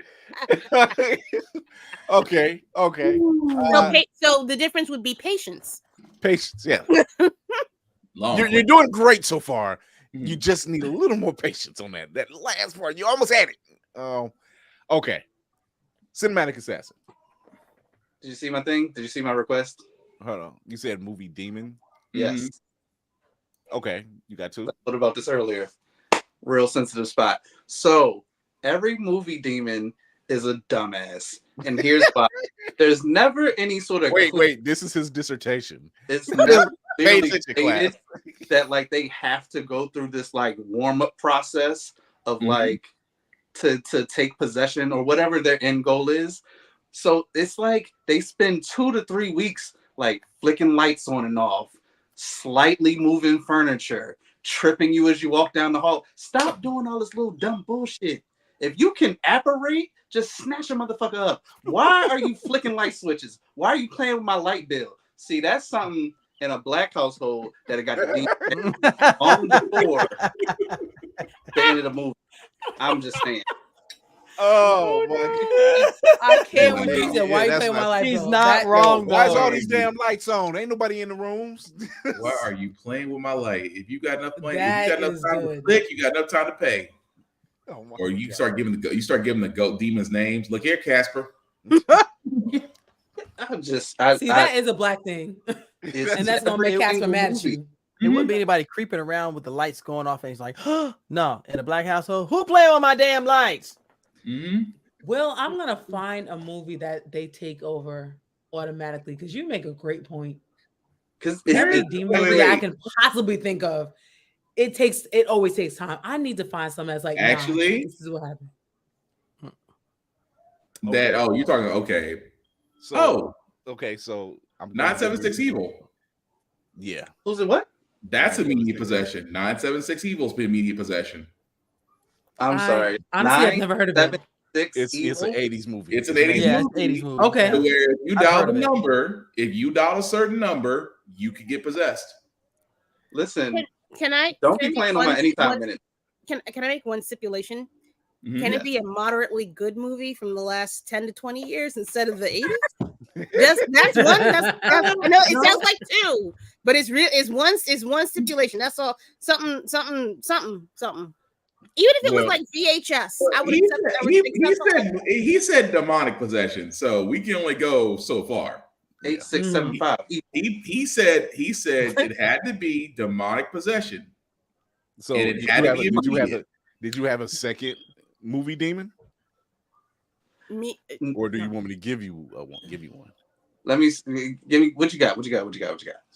Okay. So the difference would be patience. Patience, yeah. Long You're doing great so far. You just need a little more patience on that last part. You almost had it. Okay. Cinematic Assassin. Did you see my thing? Did you see my request? Hold on. You said movie demon. Yes. Okay, you got two. What about this earlier? Real sensitive spot. So every movie demon is a dumbass, and here's why. There's never any sort of wait. This is his dissertation. It's never Pay really attention, stated that like they have to go through this like warm up process of like to take possession or whatever their end goal is. So it's like they spend 2 to 3 weeks like flicking lights on and off, slightly moving furniture, tripping you as you walk down the hall. Stop doing all this little dumb bullshit. If you can apparate, just snatch a motherfucker up. Why are you flicking light switches? Why are you playing with my light bill? See, that's something in a black household that it got to be on before the end of the movie. I'm just saying. Oh my I can't God. when you said, "Why you playing my life?" He's bro? not That- wrong. Why is though. all these damn lights on? Ain't nobody in the rooms. Why are you playing with my light? If you got enough money, if That you got enough is time good. to click, you got enough time to pay. Oh my Or you God. start giving the goat demons names. Look here, Casper. I'm just See, that is a black thing, it's and that's gonna make every Casper mad at movie. you. It wouldn't be anybody creeping around with the lights going off, and he's like, no, in a black household, who play on my damn lights? Mm-hmm. Well, I'm gonna find a movie that they take over automatically because you make a great point. Because Every demon movie I can possibly think of, it always takes time. I need to find something that's like, nah, Actually, this is what happened. You're talking okay. So okay, so I'm 976 Evil. Yeah. Who's it? What? That's immediate possession. 976 Evil's been immediate possession. I'm sorry. Honestly, I've never heard of it. It's an 80s movie. It's an 80s Yeah, movie. it's 80s movie. Okay. So where if you I've dial heard the of it. number, if you dial a certain number, you could get possessed. Listen, Can I? don't can I be make playing on my one- anytime one- minute. Can I make one stipulation? Mhm. Can it be a moderately good movie from the last 10 to 20 years instead of the 80s? That's one. I know it sounds like two, but it's real. It's one stipulation. That's all. Something. Even if it was Well, like VHS, I would He accept said- it. I would he accept it. he said demonic possession, so we can only go so far. 8, 6, 7, 5. He said it had to be demonic possession. So And it did had you to have be immediate. did you have a second movie demon? Me, Or do you want me to give you one? Let me give me what you got.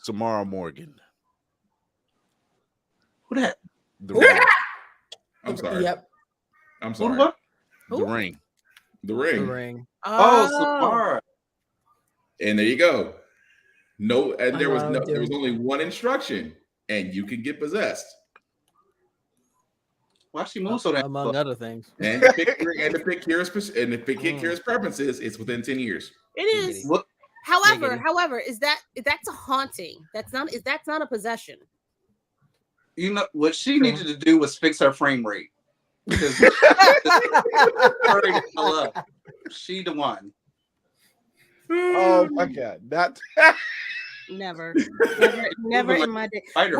Samara Morgan. Who that? The Ring. I'm sorry. Yep. I'm Who? sorry. What? The Ring. The The ring. ring. Oh, Samara. And there you go. No, and there was Oh, there was dude. only one instruction, and you can get possessed. Why she move so damn Among slow? other things. And to pick Kira's preferences, it's within 10 years. it is. What? However, that's a haunting. That's not a possession. You know what she needed to do was fix her frame rate. Because hurry the hell up. She the one. Oh my God. Not Never in my days. Spider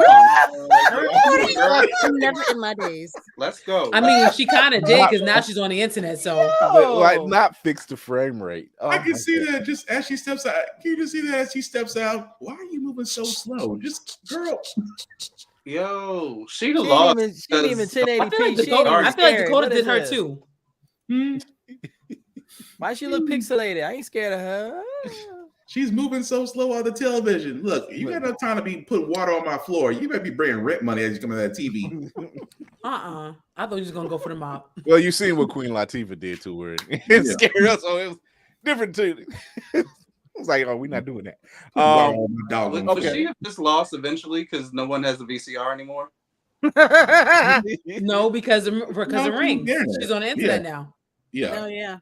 Never in my days. Let's go. I mean, she kind of did because now she's on the internet. So but, like not fix the frame rate. Oh, I can my see God. that just as she steps out. Can you just see that as she steps out? Why are you moving so slow? Just girl. Yo, she the She lost. ain't even I feel 1080p. like She ain't Dakota, even I feel like scared. Dakota What did is her this? too. Why she look pixelated? I ain't scared of her. She's moving so slow on the television. Look, you got enough time to be putting water on my floor. You better be bringing rent money as you come in that TV. I thought you was gonna go for the mop. Well, you seen what Queen Latifah did to her. It Yeah. scared us, so it was different too. It was like, oh, we're not doing that. Water on my dog. Would okay. she have just lost eventually because no one has the VCR anymore? No, because of rings. internet. She's on the internet now. Yeah. Oh yeah.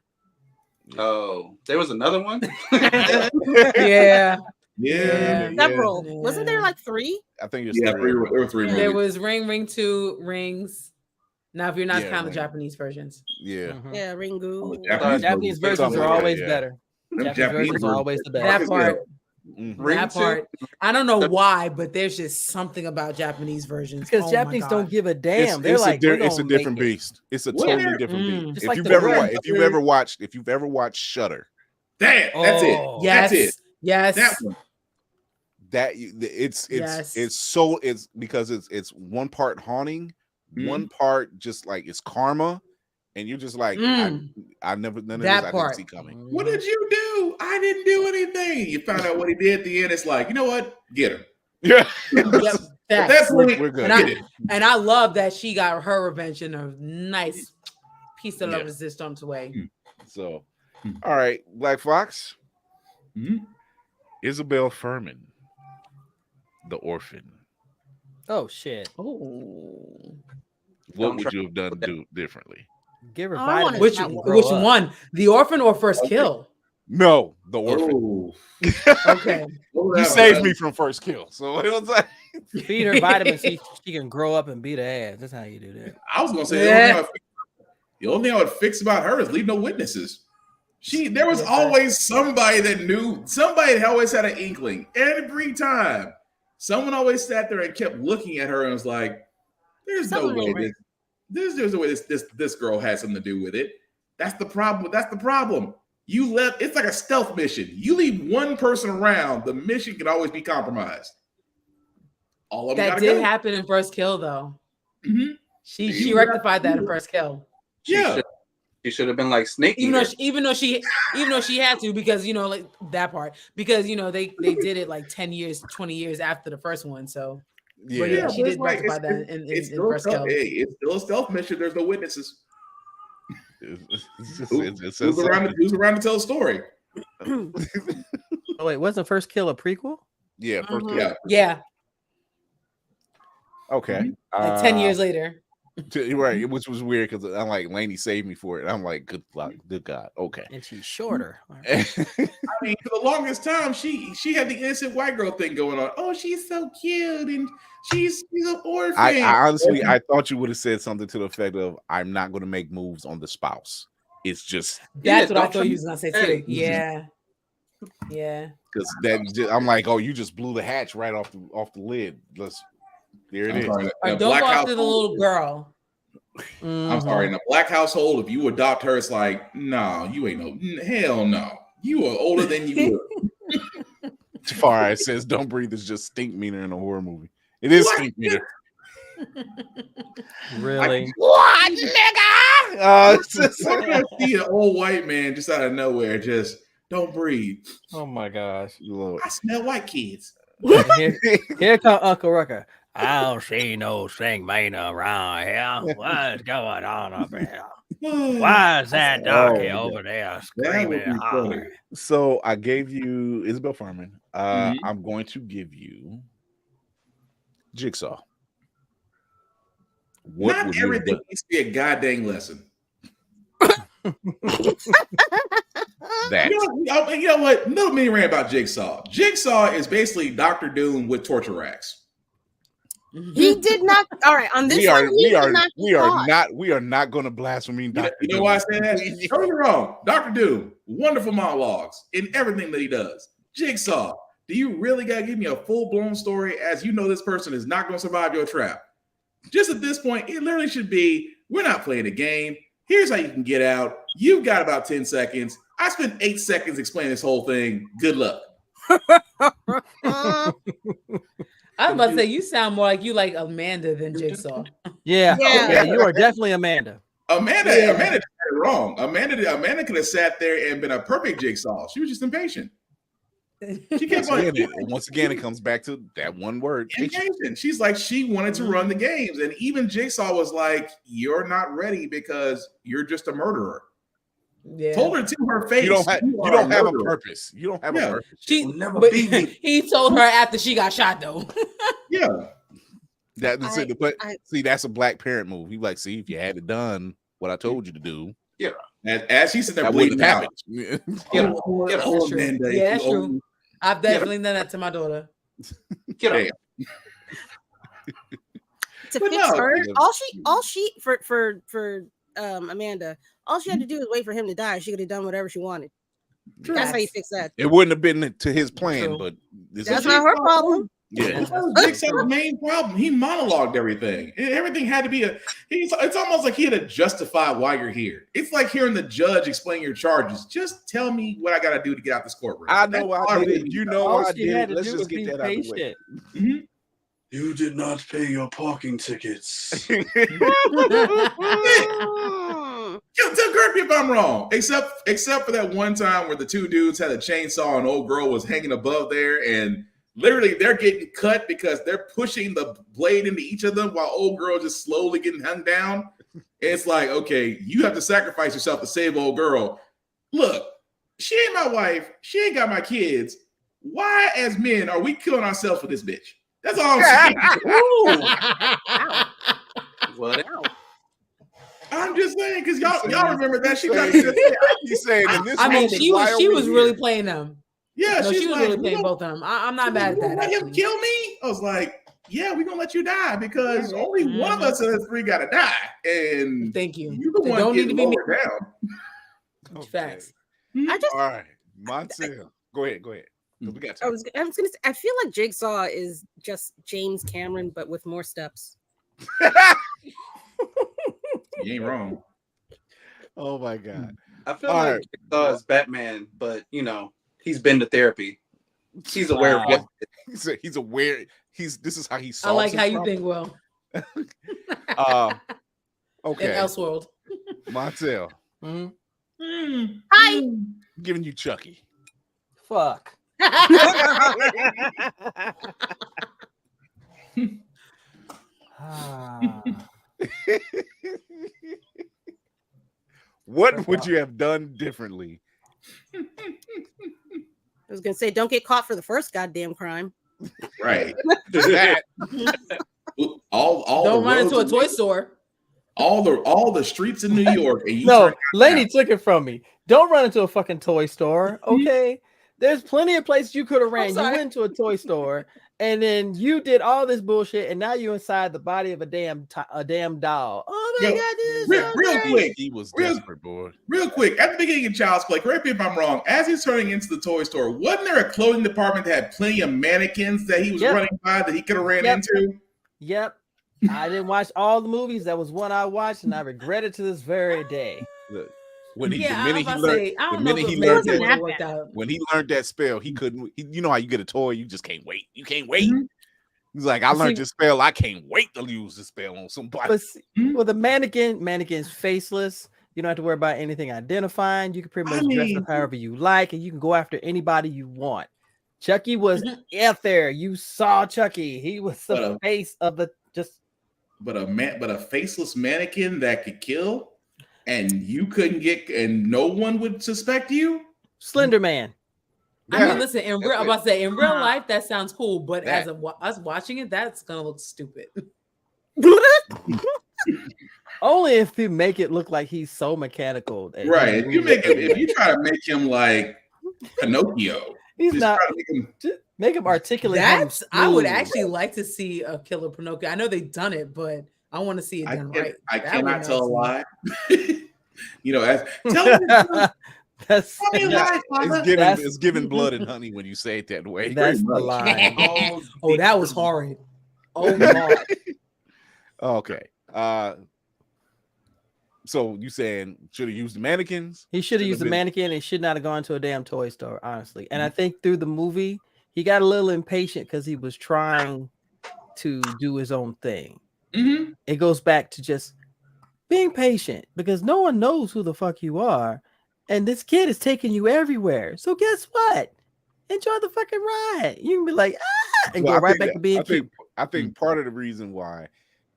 Oh, there was another one. Yeah. Yeah. Several. Yeah. Wasn't there like 3? I think it's Yeah, three. there were three There movies. was Ring 2, Rings. Now, if you're not Yeah, counting the Ring. Japanese versions, Yeah. Mhm. Yeah, Ringu. Japanese versions Something are like always that, yeah. better. Them Japanese Japanese versions are always the best. that part, Mhm. Ring that two? part, I don't know why, but there's just something about Japanese versions. Because Oh my Japanese God. don't give a damn. They're It's like, it's a "We're different gonna make it." beast. It's a What? totally different Mm. beast. Just If like you've the ever Grudge. if you've ever watched Shudder, That's it. Oh. Yes, That's it. yes. That one. it's Yes. it's because it's one part haunting, one part just like it's karma, and you're just like I never none of That this I part. didn't see coming. What did you do? I didn't do anything. You found out what he did at the end. It's like, you know what? Get him. Yeah, Yep, At that facts. point, we're good. get it. And I love that she got her revenge in a nice piece of la Yeah. resistance way. So, all right, Black Fox, Mhm. Isabel Furman, The Orphan. Oh shit! Oh, What Don't would try- you have done differently? Give her Oh, I wanna- vitamins. which and grow which up. one? The orphan or first kill? No, the orphan. Oh, Okay. You saved me from first kill. So it was like Feed her vitamins so she can grow up and beat her ass. That's how you do that. I was gonna say Yeah. the only thing I would fix about her is leave no witnesses. There was always somebody that knew, somebody that always had an inkling. Every time, someone always sat there and kept looking at her and was like, "There's no way there's no way this girl had something to do with it." That's the problem. That's the problem. You left. It's like a stealth mission. You leave one person around, the mission can always be compromised. All of them That did happen in first kill, though. Mm-hmm. She rectified that in first kill. Yeah. She should have been like Snake Even Eater. though she had to, because like that part, because they did it like 10 years, 20 years after the first one. So yeah, she did rectify that in first kill. Hey, it's still a stealth mission. There's no witnesses. Who's around to tell a story? Oh wait, wasn't first kill a prequel? Yeah, first kill. Yeah. Okay. Like 10 years later. Right, which was weird because I'm like, Lainey saved me for it. I'm like, good luck, good God. Okay. And she's shorter. I mean, for the longest time, she had the innocent white girl thing going on. Oh, she's so cute and she's an orphan. I honestly, I thought you would have said something to the effect of, I'm not going to make moves on the spouse. It's just that's what I thought you was gonna say too. Yeah. Because I'm like, oh, you just blew the hatch right off the lid. There it is. Or don't go after the little girl. I'm sorry. In a black household, if you adopt her, it's like, no, you ain't no, hell no. You are older than you were. Tafari says, "Don't breathe" is just stink meter in a horror movie. It is stink meter. Really? What, nigga? I see an old white man just out of nowhere, just don't breathe. Oh my gosh! Lord. I smell white kids. Here come Uncle Rucker. I don't see no stink meter around here. What's going on up here? Why is that darky over there screaming and hollering? So I gave you Isabel Furman. I'm going to give you Jigsaw. Not everything needs to be a goddamn lesson. That. You know what? No mini rant about Jigsaw. Jigsaw is basically Dr. Doom with torture racks. He did not. All right, on this one, we are not going to blaspheme Dr. You know why I say that? Don't get me wrong. Dr. Doom, wonderful monologues in everything that he does. Jigsaw, do you really got to give me a full-blown story as you know this person is not going to survive your trap? Just at this point, it literally should be, we're not playing a game. Here's how you can get out. You've got about 10 seconds. I spent 8 seconds explaining this whole thing. Good luck. I was about to say, you sound more like you like Amanda than Jigsaw. Yeah, you are definitely Amanda. Amanda did it wrong. Amanda could have sat there and been a perfect Jigsaw. She was just impatient. She kept once again, it comes back to that one word. Impatient. She's like, she wanted to run the games. And even Jigsaw was like, you're not ready because you're just a murderer. Yeah. Told her to her face. You don't have a purpose. You don't have a purpose. She never beat me. He told her after she got shot, though. Yeah. That's it. But see, that's a black parent move. He like, see, if you had it done what I told you to do. Yeah. As she said, that bleeding out. That's true. I've definitely done that to my daughter. To fix her, all she for Amanda, all she had to do was wait for him to die. She could have done whatever she wanted. That's how you fix that. It wouldn't have been to his plan, but that's not her problem. Yeah, Jigsaw's main problem. He monologued everything. Everything had to be it's almost like he had to justify why you're here. It's like hearing the judge explain your charges. Just tell me what I got to do to get out this courtroom. I know I did. You know I did. Let's just get that out of the way. Mm-hmm. You did not pay your parking tickets. Yo, tell Kirby if I'm wrong. Except for that one time where the two dudes had a chainsaw and old girl was hanging above there, and literally they're getting cut because they're pushing the blade into each of them while old girl just slowly getting hung down. It's like, okay, you have to sacrifice yourself to save old girl. Look, she ain't my wife. She ain't got my kids. Why, as men, are we killing ourselves for this bitch? That's all I'm saying. What? I'm just saying because y'all remember that she tried saying- to. He's saying in this I mean, moment, she why are we was here? really playing them. Yeah, No, she's she was like, really playing both of them. I'm not mad at that. Let him Actually. kill me. I was like, yeah, we're gonna let you die because Yeah, right. only one of us of the three gotta die, and Thank you. you the It one don't need getting to be me. lowered down. Okay. Facts. I just All right, Montel. Go ahead. 'Cause we got I time. was gonna say I feel like Jigsaw is just James Cameron but with more steps. You ain't wrong. Oh my god. I feel All like right. Jigsaw is Batman, but he's been to therapy. He's aware of what. He's aware. This is how he I solves. like his how you problem. think, Will. In Okay, Elseworld. Montel, Mhm. Hi. I'm giving you Chucky. Fuck. Ah. What would you have done differently? I was gonna say don't get caught for the first goddamn crime. Right. That all Don't the run roads into a in- toy store. all the streets in New York. And you No, turn Lady down. took it from me. Don't run into a fucking toy store, okay? There's plenty of places you could have ran. You sorry. went to a toy store, and then you did all this bullshit, and now you're inside the body of a damn doll. Oh my Yo, god, this is so real great. quick. he was Real- desperate, boy. Real quick, at the beginning of Child's Play, correct me if I'm wrong, as he's turning into the toy store, wasn't there a clothing department that had plenty of mannequins that he was Yep. running by that he could have ran Yep. into? Yep. I didn't watch all the movies. That was one I watched, and I regret it to this very day. Look, when he, Yeah, the I was minute he about to learned, say, I the don't know minute if he it learned maybe that, would've worked out. when he learned that spell, he couldn't. You know how you get a toy, you just can't wait. You can't wait. Mhm. He's like, I See- learned this spell. I can't wait to use this spell on somebody. But see, with a mannequin's faceless. You don't have to worry about anything identifying. You can pretty I much dress mean- up however you like, and you can go after anybody you want. Chucky was Mhm. out there. You saw Chucky. He was the But a- face of the just. But a faceless mannequin that could kill, and you couldn't get, and no one would suspect you. Slender Man. I Yeah. mean, listen, I'm That's about to say, in real Uh-huh. life, that sounds cool, but That. as us watching it, that's gonna look stupid. Only if you make it look like he's so mechanical. that Right. If you he's- if you try to make him like Pinocchio, he's just not. try to make him. Just make him articulate. how That's I would smooth. actually like to see a killer Pinocchio. I know they've done it, but I want to see it I, done can, right. I That cannot would tell a nice. lie. You know, tell me the truth. That's Tell me a lie, Father. It's giving blood and honey when you say it that way. that's Pretty the much. line. Oh, that was horrid. Oh my. Okay. So you saying should have used the mannequins? He should have used the been- mannequin and should not have gone to a damn toy store, honestly. And I think through the movie, he got a little impatient because he was trying to do his own thing. Mhm. It goes back to just being patient because no one knows who the fuck you are. And this kid is taking you everywhere. So guess what? Enjoy the fucking ride. You can be like, and Well, go I right think back that- to being cute. I think part of the reason why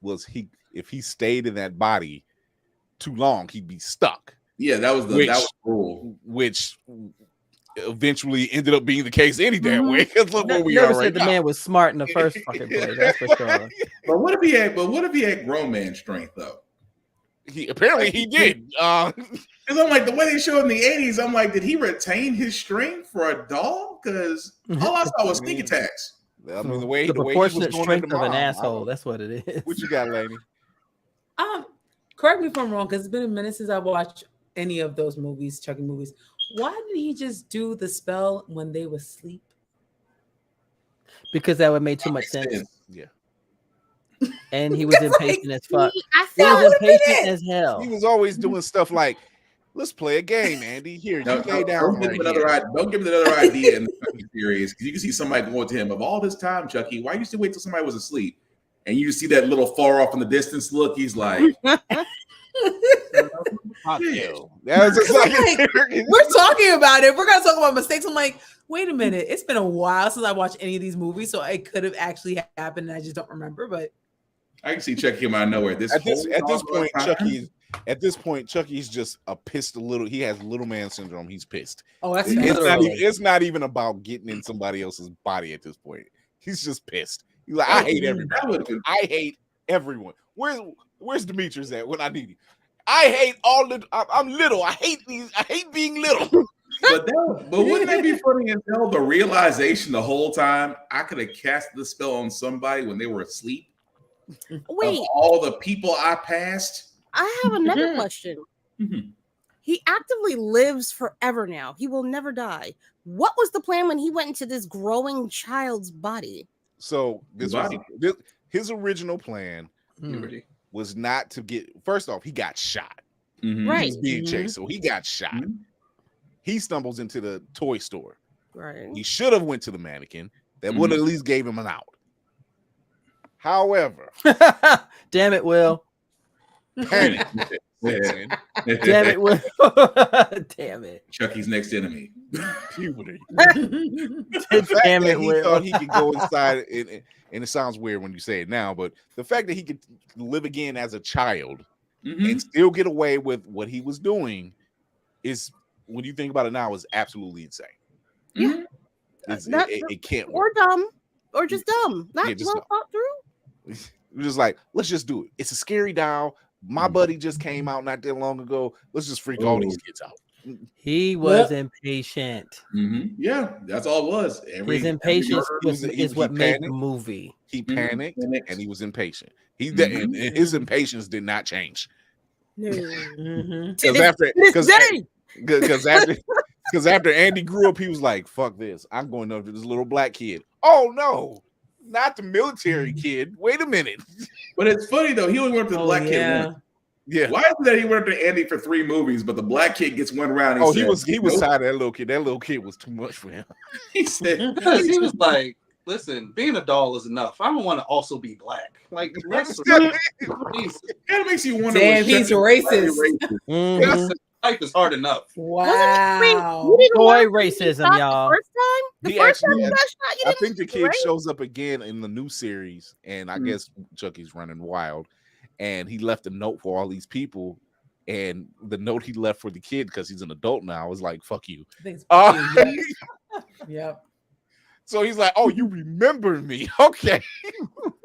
was if he stayed in that body too long, he'd be stuck. Yeah, that was the rule. Which eventually ended up being the case any damn way. Because look where we Never are said right the now. man was smart in the first fucking place. That's for sure. But what if he had? But what if he had grown man strength though? Apparently he did. Because I'm like the way they showed in the '80s. I'm like, did he retain his strength for a doll? Because all I saw was sneak attacks. I mean, the way the he was proportionate going strength into of an mom, I asshole. don't- That's what it is. What you got, lady? Correct me if I'm wrong, because it's been a minute since I watched any of those movies, Chucky movies. Why didn't he just do the spell when they were asleep? Because that would make too much sense. Yeah. And he was impatient as fuck. I He feel was impatient as hell. He was always doing stuff like, let's play a game, Andy. Here, No, you lay down. don't give Right him another here. don't give him another idea in the Chucky series because you can see somebody going to him of all this time, Chucky. Why you still wait till somebody was asleep? And you just see that little far off in the distance look. He's like, Yo, that was just like, We're talking about it. We're gonna talk about mistakes. I'm like, wait a minute. It's been a while since I watched any of these movies, so it could have actually happened, and I just don't remember. But I can see Chucky come out of nowhere. at this point, Chucky's just a pissed little. He has little man syndrome. He's pissed. oh, that's It's not even about getting in somebody else's body at this point. He's just pissed. He's like, I hate everybody. I hate everyone. Where's Demetrius at when I need him? I hate all the. I'm little. I hate these. I hate being little. But wouldn't that be funny as hell? The realization the whole time I could have cast the spell on somebody when they were asleep. Wait, Of all the people I passed. I have another question. Mhm. He actively lives forever now. He will never die. What was the plan when he went into this growing child's body? So His body. his original plan Liberty. was not to get. First off, he got shot. Mhm. He Right. was being chased, so he got shot. Mhm. He stumbles into the toy store. Right. He should have went to the mannequin. That would have at least gave him an out. However, Damn it, Will. panic. Damn it, Will. Damn it. Chucky's next enemy. Puberty. Damn fact it, that he Will. thought he could go inside, and it sounds weird when you say it now, but the fact that he could live again as a child and still get away with what he was doing is, when you think about it now, is absolutely insane. Yeah. It can't work. Or dumb, or just dumb. Not just well dumb. thought through. We're just like, let's just do it. It's a scary doll. My buddy just came out not that long ago. Let's just freak all these kids out. He was impatient. Yeah, that's all it was. His impatience is what made the movie. He panicked and he was impatient. And his impatience did not change. No. Because after Andy grew up, he was like, "Fuck this! I'm going up to this little black kid." Oh no, not the military kid. Wait a minute. But it's funny though. He only went to the black kid once. Yeah. Why is it that he went to Andy for 3 movies, but the black kid gets one round? He was tired of that little kid. That little kid was too much for him. He said Because he was like, listen, being a doll is enough. I don't want to also be black. Like, let's Jesus. That makes you wonder. Damn, he's racist. Life is hard enough. Wow. Toy racism, y'all. The first time you got shot, you I didn't think the kid right? shows up again in the new series, and I guess Chucky's running wild, and he left a note for all these people, and the note he left for the kid, because he's an adult now, was like, "Fuck you." Yep. So he's like, "Oh, you remember me? Okay."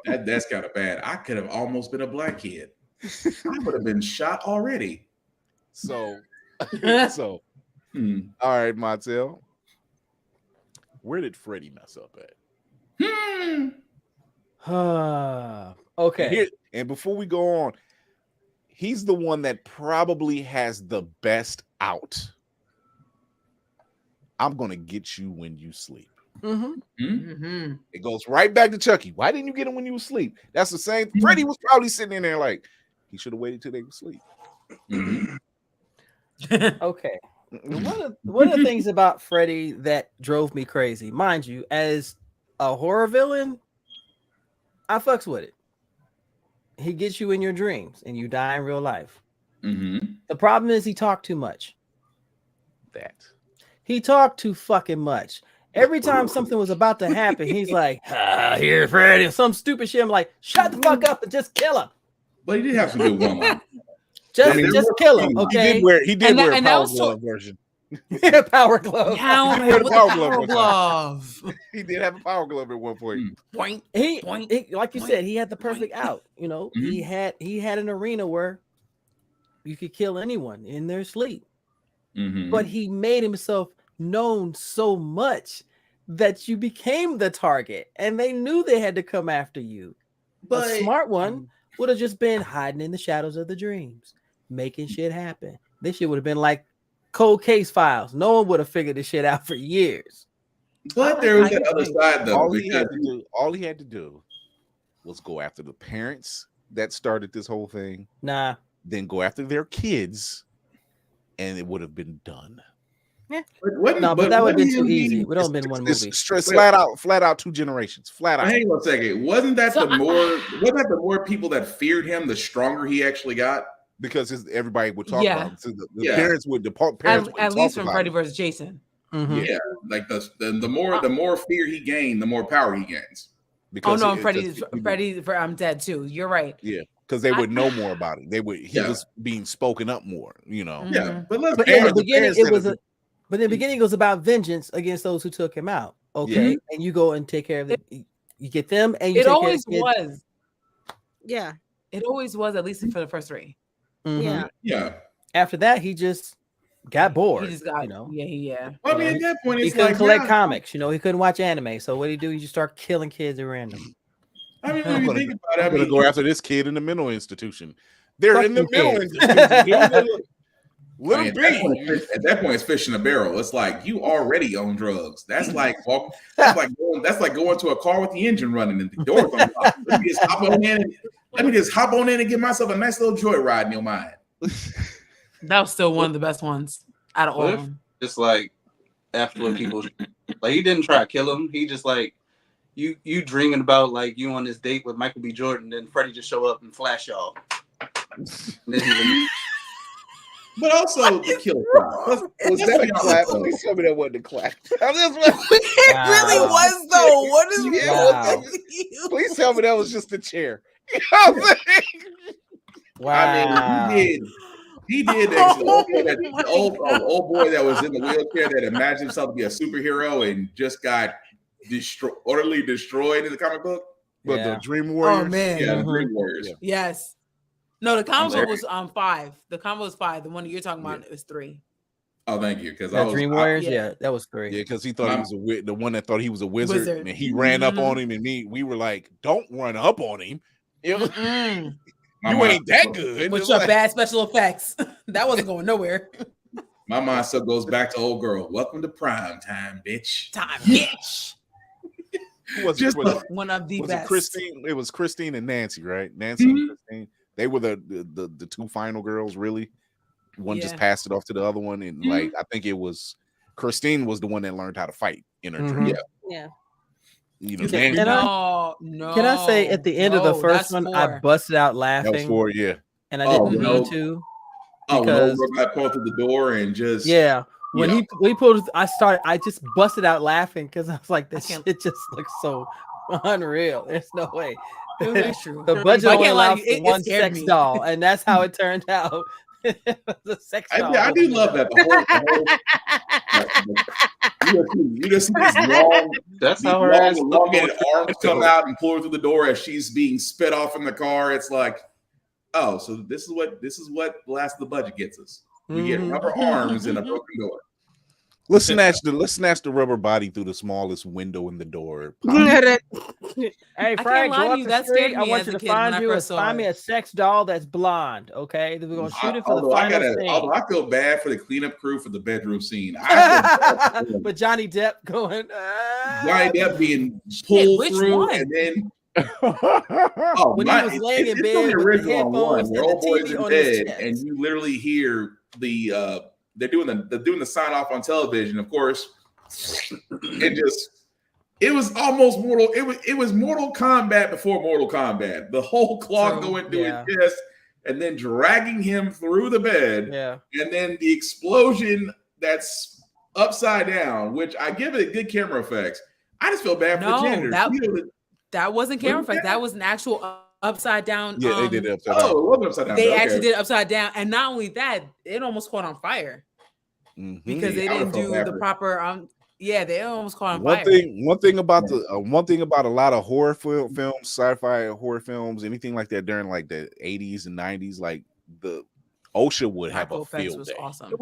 That's kind of bad. I could have almost been a black kid. I would have been shot already. So, all right, Montel. Where did Freddie mess up at? Okay. And before we go on, he's the one that probably has the best out. I'm gonna get you when you sleep. It goes right back to Chucky. Why didn't you get him when you were asleep? That's the same. Freddie was probably sitting in there like, he should have waited till they were asleep. Okay. One of the things about Freddy that drove me crazy, mind you, as a horror villain, I fucks with it. He gets you in your dreams and you die in real life. The problem is he talked too much. He talked too fucking much. Every time something was about to happen, he's like, "Here's Freddy," some stupid shit. I'm like, "Shut the fuck up and just kill him." But he did have some good one. Just kill him, okay? He did wear a power glove version. Power glove. Power glove. He did have a power glove at one point. He like you said, he had the perfect out. You know, he had an arena where you could kill anyone in their sleep. But he made himself known so much that you became the target, and they knew they had to come after you. But a smart one would have just been hiding in the shadows of the dreams, making shit happen. This shit would have been like cold case files. No one would have figured this shit out for years. But there was that other side, though. All he had to do was go after the parents that started this whole thing. Then go after their kids, and it would have been done. Yeah. But that would have been too easy. It would have been one movie. Flat out 2 generations. Flat out. Hang on a second. Wasn't that the more people that feared him, the stronger he actually got? Because everybody would talk about him. So the parents would. At least from Freddy versus Jason. Yeah, like the more fear he gained, the more power he gains. Because Freddy for I'm dead too. You're right. Yeah, because they would know more about it. He was being spoken up more. You know. Yeah, but in the beginning, it was about vengeance against those who took him out. Okay, and you go and take care of you get them, and you. It always was. Yeah, it always was. At least for the first 3. Yeah. Yeah. After that, he just got bored. He just got, you know. yeah. Well, I mean, at that point, He it's couldn't like collect yeah, comics. You know, he couldn't watch anime. So what did he do? He just start killing kids at random. I mean, I'm when you gonna, think about it, I'm I gonna mean, go after this kid in the mental institution. They're Fuck in the them mental kids. institution. Dude. Let I mean, him be. at that point, it's fish in a barrel. It's like you already own drugs. That's like that's like going to a car with the engine running and the doors unlocked. Let me just hop on in and give myself a nice little joyride in your mind. That was still one of the best ones out of all of them. Just like after what people like, he didn't try to kill him. He just like you dreaming about like you on this date with Michael B. Jordan, then Freddie just show up and flash y'all. And then he But also the kill shot. Was that a clap? Please tell me that wasn't a clap. It really was though. What is Wow. with you? Please tell me that was just a chair. You know what I'm saying? Wow. I mean, he did the old boy that was in the wheelchair that imagined himself to be a superhero and just got utterly destroyed in the comic book. But Yeah. the Dream Warriors. Oh man. Yeah, the Dream Warriors. Yeah. Yes. No, the combo sorry. was 5. The combo was 5. The one that you're talking about is 3. Oh, thank you. Because That Dream Warriors, yeah. yeah, that was great. Yeah, because he thought he was the one that thought he was a wizard, Wizard. and he ran up on him, and we were like, "Don't run up on him! You ain't that good." With It's your like- bad special effects. That wasn't going nowhere. my mind still goes back to old girl. Welcome to prime time, bitch. Time, bitch. Who was Just it? One of the Was best. it Christine? It was Christine and Nancy, right? Nancy and Christine. They were the two final girls, really. One just Yeah. passed it off to the other one, and like I think it was Christine was the one that learned how to fight in her dream. Yeah. You know, Can Nancy, I- No. Can I say at the end of the No, first that's one, 4. I busted out that was laughing, for yeah. and I didn't no. mean to. Oh, when Because- old girl got pulled through the door and just Yeah, when Yeah. we pulled, I just busted out laughing because I was like, this can't- shit just looks so unreal. There's no way. That's true. The budget I only can't lie allowed to you, for it one scared sex me. doll, and that's how it turned out. The sex doll. I do love that. You just see these long, That's these how her ass long, looked. elongated arms come out and pull her through the door as she's being spit off in the car. It's like, oh, so this is what the last of the budget gets us. We get Mhm. rubber arms and a broken door. Let's snatch the rubber body through the smallest window in the door. Hey, can't Frank, lie go to up you, the that street. scared I me want as you a to kid when find I you first saw find me it. a sex doll that's blonde. Okay, then we're gonna shoot it for the Although I final scene. although I feel bad for the cleanup crew for the bedroom scene. I feel bad But Johnny Depp going. for Johnny Depp being Shit, pulled which through one? and then oh, When he was laying in it's bed on the with the original one headphones where and the old boy's TV in on his bed chest. and you literally hear the they're doing the sign off on television. Of course, it was almost mortal. It was Mortal Kombat before Mortal Kombat. The whole clock True. going through Yeah. his chest and then dragging him through the bed. Yeah. And then the explosion that's upside down, which I give it good camera effects. I just feel bad for the No, janitors. that wasn't camera Wasn't effect. that? That was an actual upside down. Yeah, they did it upside down. Oh, it wasn't upside down. They Okay. actually did it upside down, and not only that, it almost caught on fire because they I didn't would've felt do bad the for it. proper. Yeah, they almost caught on One fire. thing about a lot of horror films, sci-fi horror films, anything like that during like the 80s and 90s, like the OSHA would have Practical a effects field was day. awesome.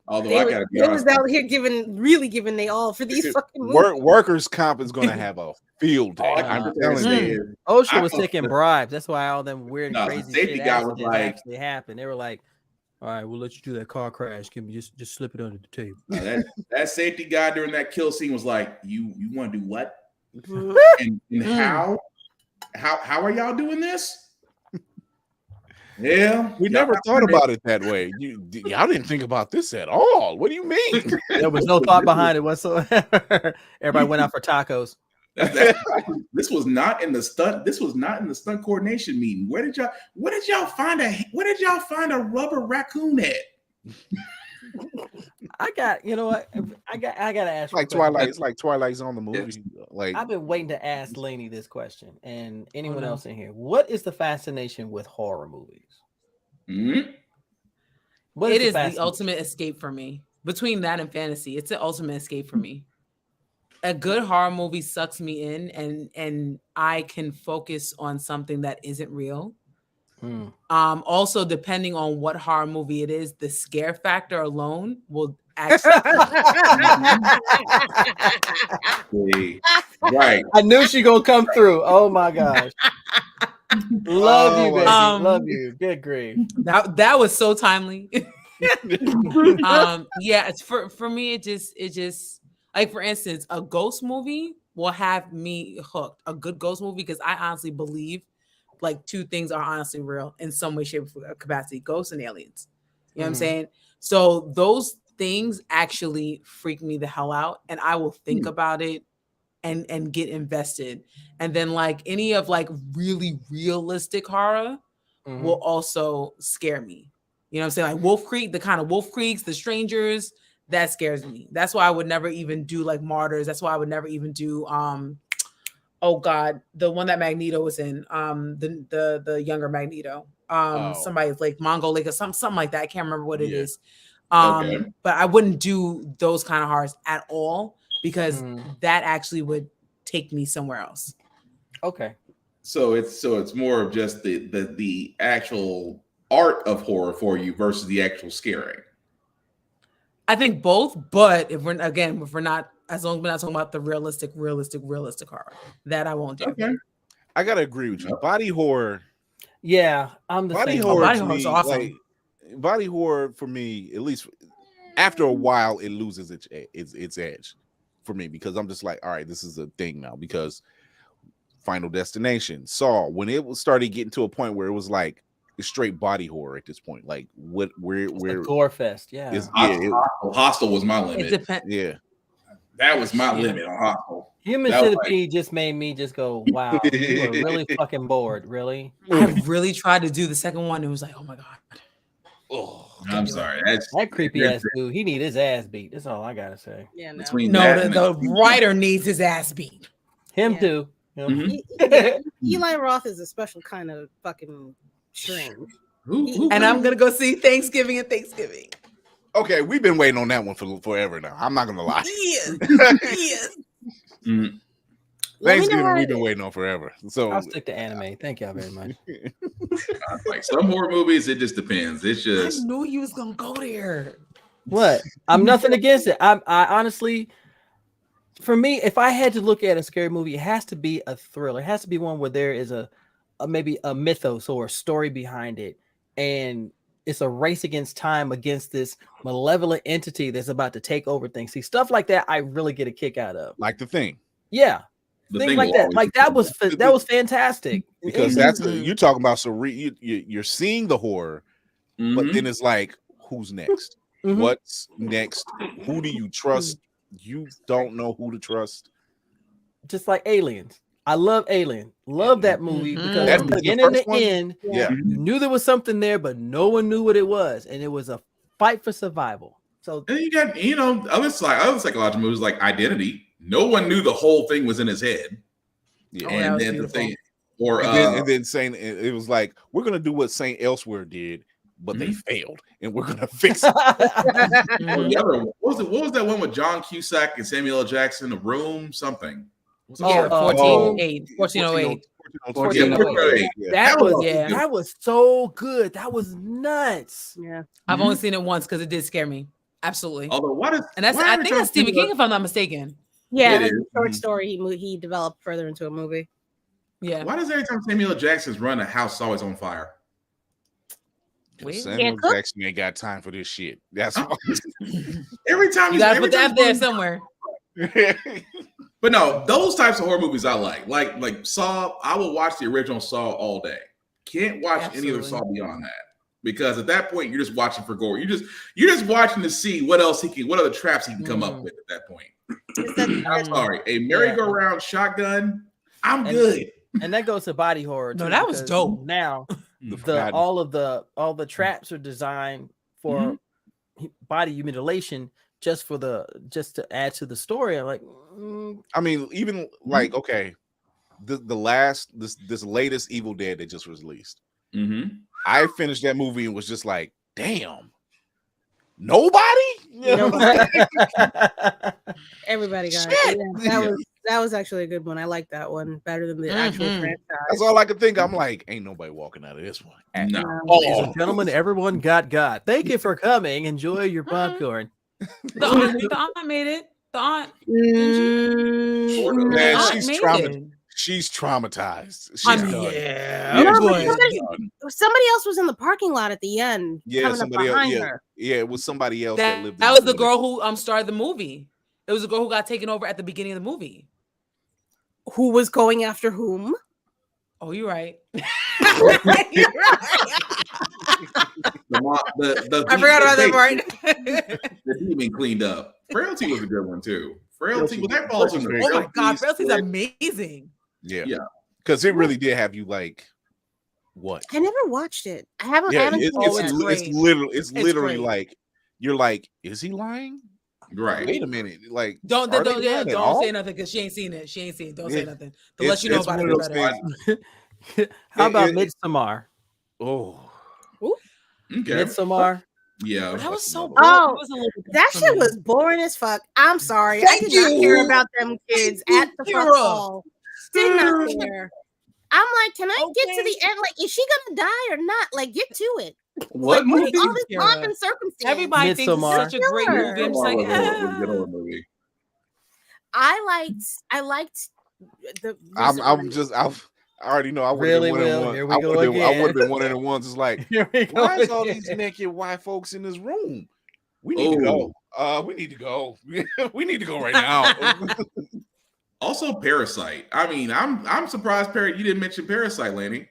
Although They I was, gotta be they honest, was out here really giving they all for these fucking movies. Workers' comp is going to have a field day. all I I'm can telling say you. is OSHA I was felt taking the- bribes. That's why all them weird and No, the crazy safety shit guy was accidents like- actually happened. They were like, "All right, we'll let you do that car crash. Can we just slip it under the table?" that safety guy during that kill scene was like, "You want to do what? and how are y'all doing this?" Yeah, We never thought about it that way. Y'all didn't think about this at all. What do you mean? There was no thought behind it whatsoever. Everybody went out for tacos. This was not in the stunt. This was not in the stunt coordination meeting. Where did y'all find a rubber raccoon at? I got, you know what? I gotta ask. you a Like question. Twilight. It's like Twilight Zone the movie. Like I've been waiting to ask Lainey this question, and anyone no. else in here. What is the fascination with horror movies? What It is the fascination? ultimate escape for me. Between that and fantasy, it's the ultimate escape for me. A good horror movie sucks me in, and I can focus on something that isn't real Also, depending on what horror movie it is, the scare factor alone will actually. Right. I knew she gonna come through. Oh my gosh. Love you, baby. Love you. Good grief. That was so timely. Yeah, it's for me. It just like, for instance, a ghost movie will have me hooked. A good ghost movie, because I honestly believe like two things are honestly real in some way, shape, or capacity: ghosts and aliens. You know what I'm saying? So those things actually freak me the hell out, and I will think about it and get invested. And then like any of like really realistic horror will also scare me. You know what I'm saying? Like Wolf Creek, the kind of Wolf Creeks, The Strangers, that scares me. That's why I would never even do like Martyrs. That's why I would never even do oh God, the one that Magneto was in, the younger Magneto. Somebody's like Mongol Lake or something like that. I can't remember what it is. But I wouldn't do those kind of horrors at all, because that actually would take me somewhere else. Okay. So it's more of just the actual art of horror for you versus the actual scaring. I think both, but if we're not, as long as we're not talking about the realistic horror, that I won't do. Okay. I gotta agree with you. Body horror. Yeah, I'm the body same. horror. Body To horror's me, awesome. like, body horror for me, at least after a while, it loses its edge for me, because I'm just like, all right, this is a thing now. Because Final Destination, Saw, when it started getting to a point where it was like it's straight body horror at this point, like where gore fest, yeah. Hostel was my limit. It depends. Yeah, that was my limit on Hostel. Human Centipede just made me just go, wow, you were really fucking bored, really. I really tried to do the second one. It was like, oh my God. Oh, I'm sorry. That creepy ass dude. He need his ass beat. That's all I gotta say. Yeah, no. The writer needs his ass beat. Him too. You know? Eli Roth is a special kind of fucking strange. And I'm gonna go see Thanksgiving and Thanksgiving. Okay, we've been waiting on that one for forever now. I'm not gonna lie. Thanksgiving we've been waiting on forever. So I'll stick to anime. Thank y'all very much. Like some horror movies, it just depends. It's just I knew you was gonna go there. What? I'm nothing against it. I honestly, for me, if I had to look at a scary movie, it has to be a thriller. It has to be one where there is a maybe a mythos or a story behind it, and it's a race against time against this malevolent entity that's about to take over things. See, stuff like that, I really get a kick out of. Like The Thing. Yeah. Things like that. Like that was fantastic. Because that's you're talking about. So you're seeing the horror, but then it's like, who's next? What's next? Who do you trust? You don't know who to trust. Just like Aliens. I love Alien. Love that movie because from the beginning to end, you knew there was something there, but no one knew what it was, and it was a fight for survival. So and you got other psychological movies like Identity. No one knew the whole thing was in his head. Yeah, and then the thing, and then saying it was like, we're gonna do what Saint Elsewhere did, but they failed, and we're gonna fix it. What was that one with John Cusack and Samuel L. Jackson? A Room, something. 1408. That was so good. That was nuts. Yeah, I've only seen it once because it did scare me. Absolutely. Although I think that's Stephen King, if I'm not mistaken. Yeah, it's a short story he developed further into a movie. Yeah. Why does every time Samuel L. Jackson's run, a house is always on fire? Samuel Jackson ain't got time for this shit. That's why. Every time you gotta put that there somewhere. But no, those types of horror movies I like Saw. I will watch the original Saw all day. Can't watch any other Saw beyond that, because at that point you're just watching for gore. You're just watching to see what other traps he can come up with at that point. I'm sorry, a merry-go-round shotgun. I'm good. And that goes to body horror. No, that was dope. Now all the traps are designed for body mutilation, just to add to the story. I'm like, I mean, even like, okay, this latest Evil Dead that just was released. I finished that movie and was just like, damn, nobody. Everybody got it. Yeah, That was actually a good one. I like that one better than the actual franchise. That's all I could think. I'm like, ain't nobody walking out of this one. No. Ladies and gentlemen, everyone got. Thank you for coming. Enjoy your popcorn. The aunt made it. The aunt. Man, Aunt she's traumatized. She's I mean, done. yeah, No, but but somebody else was in the parking lot at the end. Yeah, coming up somebody else. behind Yeah, her. yeah, it was somebody else that lived. that was the girl who started the movie. It was a girl who got taken over at the beginning of the movie. Who was going after whom? Oh, you're right. You're right. I forgot about that part. The demon cleaned up. Frailty was a good one too. Frailty, well, that falls under. Oh my god, Frailty's amazing. Yeah, because it really did have you like, what? I never watched it. I haven't. Yeah, I haven't it's literally like you're like, is he lying? Right. Wait a minute. Like, Don't are they lying at all? say nothing because she ain't seen it. She ain't seen it. Don't say nothing. To It's- let you know it's about one it. of those Better. How about it- Midsommar? Oh, Okay. Midsommar. Yeah. That was so boring. Oh, It was a little bit that for shit me. was boring as fuck. I'm sorry. Thank I did not you. care about them kids at the Kira. fuck hall. Did not care. I'm like, can I get to Okay. the end? Like, is she gonna die or not? Like, get to it. What Like, movie? all this Kira. pomp and circumstance. Everybody thinks it's Midsommar. such a great Sure. movie. I'm just like, Was a good horror movie. I liked the. I'm recent just I already know I would Really, have been one Will? of one. Here we I go would have again. been one of the ones. It's like, Here we go. why is all again. these naked white folks in this room? We need to go. We need to go. We need to go right now. Also, Parasite. I mean, I'm surprised, you didn't mention Parasite, Lanny.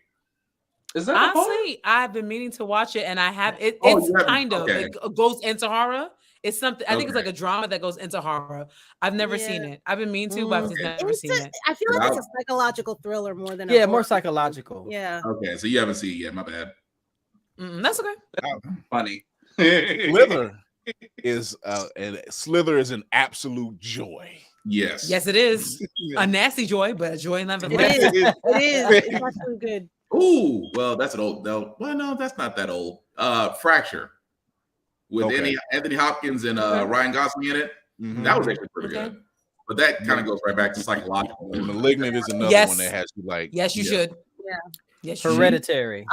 Is that a horror? honestly, I've been meaning to watch it, and I have it. Oh, It's you haven't? kind of Okay. it goes into horror. It's something. I think it's Okay. like a drama that goes into horror. I've never seen it. I've been meaning to, but I've just never It's seen it. I feel like it's a psychological thriller more than a Yeah, more horror. psychological. Yeah. Okay, so you haven't seen it yet. My bad. That's okay. Funny. Slither is Slither is an absolute joy. Yes. Yes, it is a nasty joy, but a joy It nonetheless. is. It is. It's actually good. Ooh, well, that's an old. No, well, no, that's not that old. Fracture with Okay. Anthony Hopkins and Ryan Gosling in it. Mhm. That was actually pretty Okay. good. But that kind of goes right back to psychological. And Malignant is another Yes. one that has you like. Yes, you Yeah. should. Yeah. Yes, you should. Hereditary.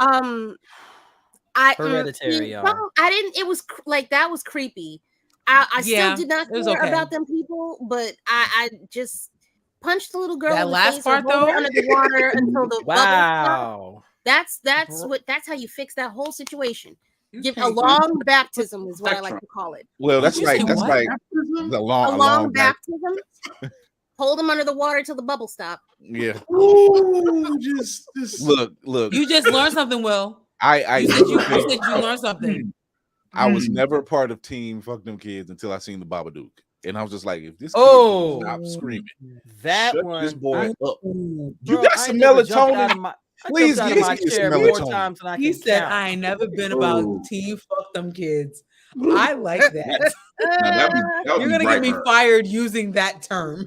Hereditary, y'all. I didn't. It was like that was creepy. I Yeah, still did not it was care okay. about them people, but I just punched the little girl. That in the last face part, and rolled her though? under the water until the bubbles stopped. Wow. That's how you fix that whole situation. Give a can't do long baptism is what I like to call it. Well, that's You like say that's what? like the A long long back. baptism. Hold them under the water till the bubbles stop. Yeah. Ooh, just Look. You just learned something, Will. I You said never think- you learned something. I was never part of Team Fuck Them Kids until I seen the Babadook, and I was just like, if this kid Oh. stop screaming, That shut one. this boy up. Bro, You got I some ain't never jumped out melatonin? of my- I Please jumped out of give my me some chair more melatonin. times than I He can said, count. "I ain't never been about Ooh. team fuck them kids." I like that. that would You're be gonna get me Brightburn. fired using that term.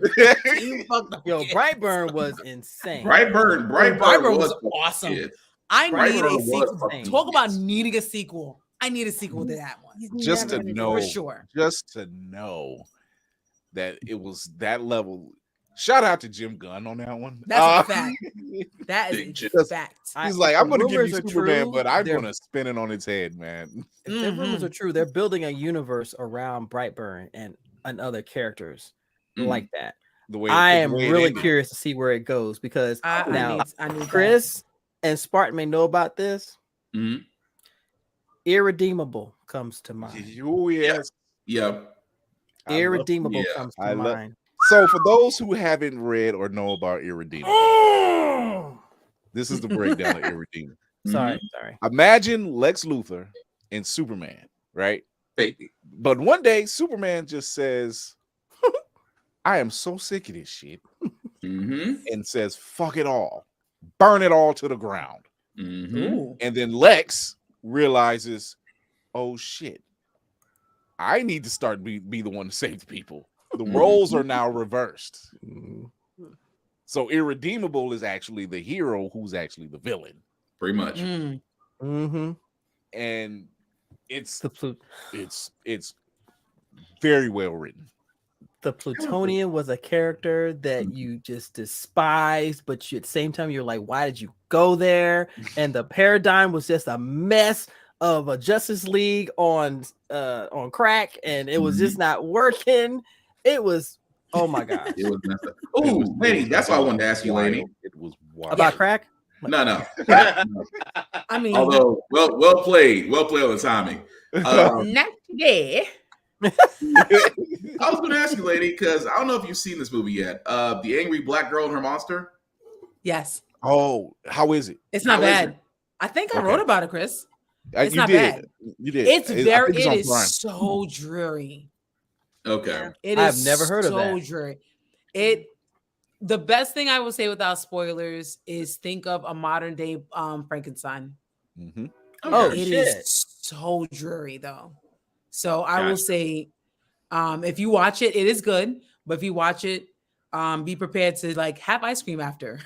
Team fuck them Yo, kids. Brightburn was insane. Brightburn Brightburn was fucking awesome. good. I Brightburn need a was sequel. fucking Talk about good. needing a sequel. I need a sequel to that one. Just to know, for sure. just to know that it was that level. Shout out to Jim Gunn on that one. That's a fact. That Big is Jim. a fact. He's like, I'm the gonna give rumors you are Superman, true, but I'm they're- gonna spin it on its head, man. If their rumors are true, they're building a universe around Brightburn and other characters like that. The way I the am way it really ended. curious to see where it goes because I now need Chris and Spartan may know about this. Mhm. Irredeemable comes to mind. Oh yes, Yeah. Irredeemable yeah, comes to I love- mind. So for those who haven't read or know about Irredeemable, this is the breakdown of Irredeemable. Sorry. Imagine Lex Luthor and Superman, right? Baby. But one day Superman just says, I am so sick of this shit, and says, fuck it all, burn it all to the ground. Ooh. And then Lex realizes, oh shit, I need to start be the one to save the people. The roles are now reversed. So Irredeemable is actually the hero who's actually the villain. Pretty much. Mm-hmm. And it's The flute. it's very well written. the Plutonian was a character that you just despised, but you, at the same time, you're like, why did you go there? And the Paradigm was just a mess of a Justice League on crack, and it was just not working. It was, oh my god. It was messed up. Oh, Lady, that's what I wanted to ask you, Lady. It was wild. About crack? No. I mean, Although, well played on the timing. not today. I was going to ask you, Lady, because I don't know if you've seen this movie yet. The Angry Black Girl and Her Monster. Yes. Oh, how is it? It's not How is bad. it? I think I wrote about it, Chris. It's You not did. bad. You did. It's I very. think It it's on Prime. is so dreary. Okay. It I've is never heard of so that. dreary. The best thing I would say without spoilers is think of a modern day Frankenstein. Mm-hmm. Oh, It shit. is so dreary though. So I will say, if you watch it, it is good. But if you watch it, be prepared to like have ice cream after.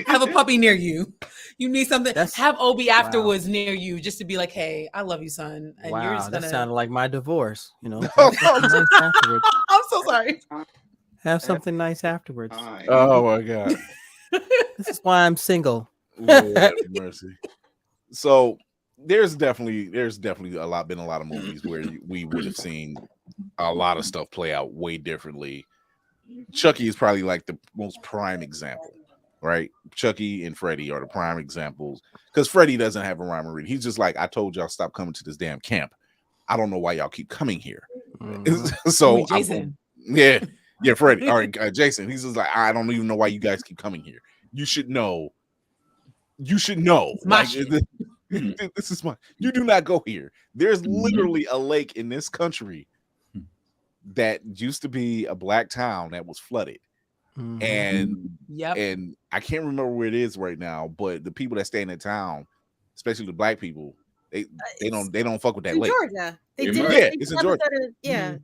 Have a puppy near you. You need something. Have Obi afterwards near you, just to be like, "Hey, I love you, son." And you're Wow, just that gonna. sounded like my divorce. You know, have something nice afterwards. I'm so sorry. Have something nice afterwards. Oh my god. This is why I'm single. Lord have mercy. So there's definitely been a lot of movies where we would have seen a lot of stuff play out way differently. Chucky is probably like the most prime example, right? Chucky and Freddy are the prime examples because Freddy doesn't have a rhyme or reason. He's just like, I told y'all stop coming to this damn camp. I don't know why y'all keep coming here. So Jason. Yeah, Freddy. All right, Jason. He's just like, I don't even know why you guys keep coming here. You should know. It's my shit. This is my. You do not go here. There's literally a lake in this country that used to be a black town that was flooded, and I can't remember where it is right now. But the people that stay in the town, especially the black people, they don't fuck with that lake. Georgia. It's in Georgia.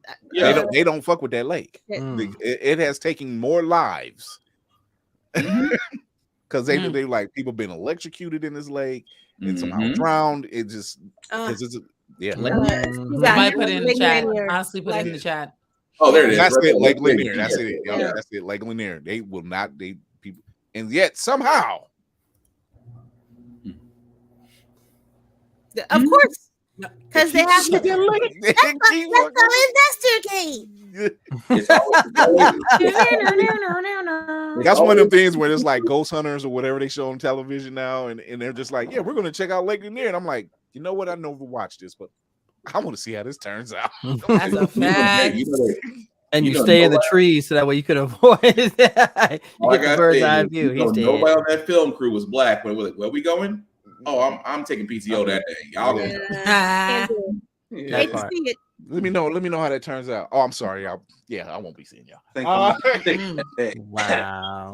They don't fuck with that lake. It has taken more lives because they like people been electrocuted in this lake and somehow drowned. It just it's I put it in the chat. Honestly, put it in the chat. Oh, there it is. That's right it. there. Lake Lanier. That's it. Yeah, that's it. Lake Lanier. They will not. They people, and yet somehow, of course, because they have to investigate. That's one of them things where it's like ghost hunters or whatever they show on television now, and they're just like, yeah, we're gonna check out Lake Lanier, and I'm like, you know what? I never watched this, but I want to see how this turns out. That's a fact. And you stay in the trees so that way you could avoid you get the bird's eye view. He's dead. Nobody on that film crew was black. But we're like, where we going? Oh, I'm taking PTO that day. Y'all go. Let me know how that turns out. Oh, I'm sorry. I won't be seeing y'all. Wow.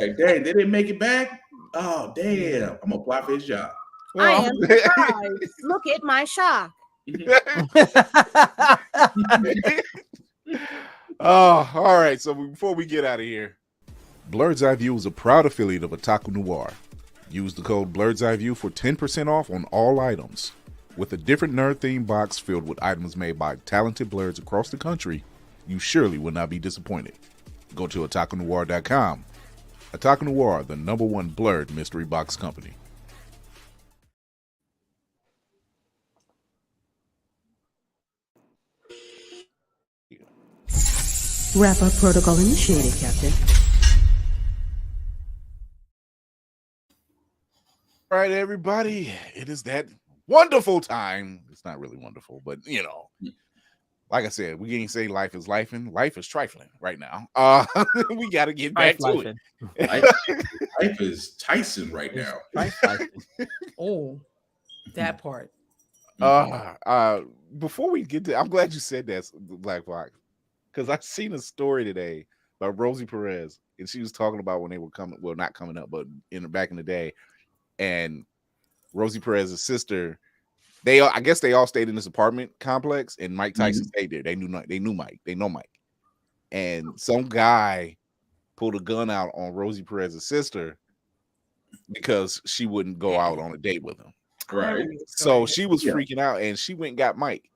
Like, dang, they didn't make it back. Oh, damn. I'm gonna apply for his job. I am surprised. Look at my shock. Oh, all right. So before we get out of here, Blurred's Eye View is a proud affiliate of Otaku Noir. Use the code Blurred's Eye View for 10% off on all items. With a different nerd-themed box filled with items made by talented blurs across the country, you surely will not be disappointed. Go to otakunoir.com. Otaku Noir, the #1 blurred mystery box company. Wrap-up protocol initiated, Captain. All right, everybody. It is that wonderful time. It's not really wonderful, but like I said, we can't say life is life and life is trifling right now. We got to get back to it. Life is Tyson right now. Oh, that part. Before we get to, I'm glad you said that, Black Fox, because I've seen a story today about Rosie Perez, and she was talking about when they were coming, well, not coming up, but back in the day, and Rosie Perez's sister, I guess they all stayed in this apartment complex, and Mike Tyson stayed there. They knew Mike, they know Mike, and some guy pulled a gun out on Rosie Perez's sister because she wouldn't go out on a date with him. Right. So she was freaking out, and she went and got Mike.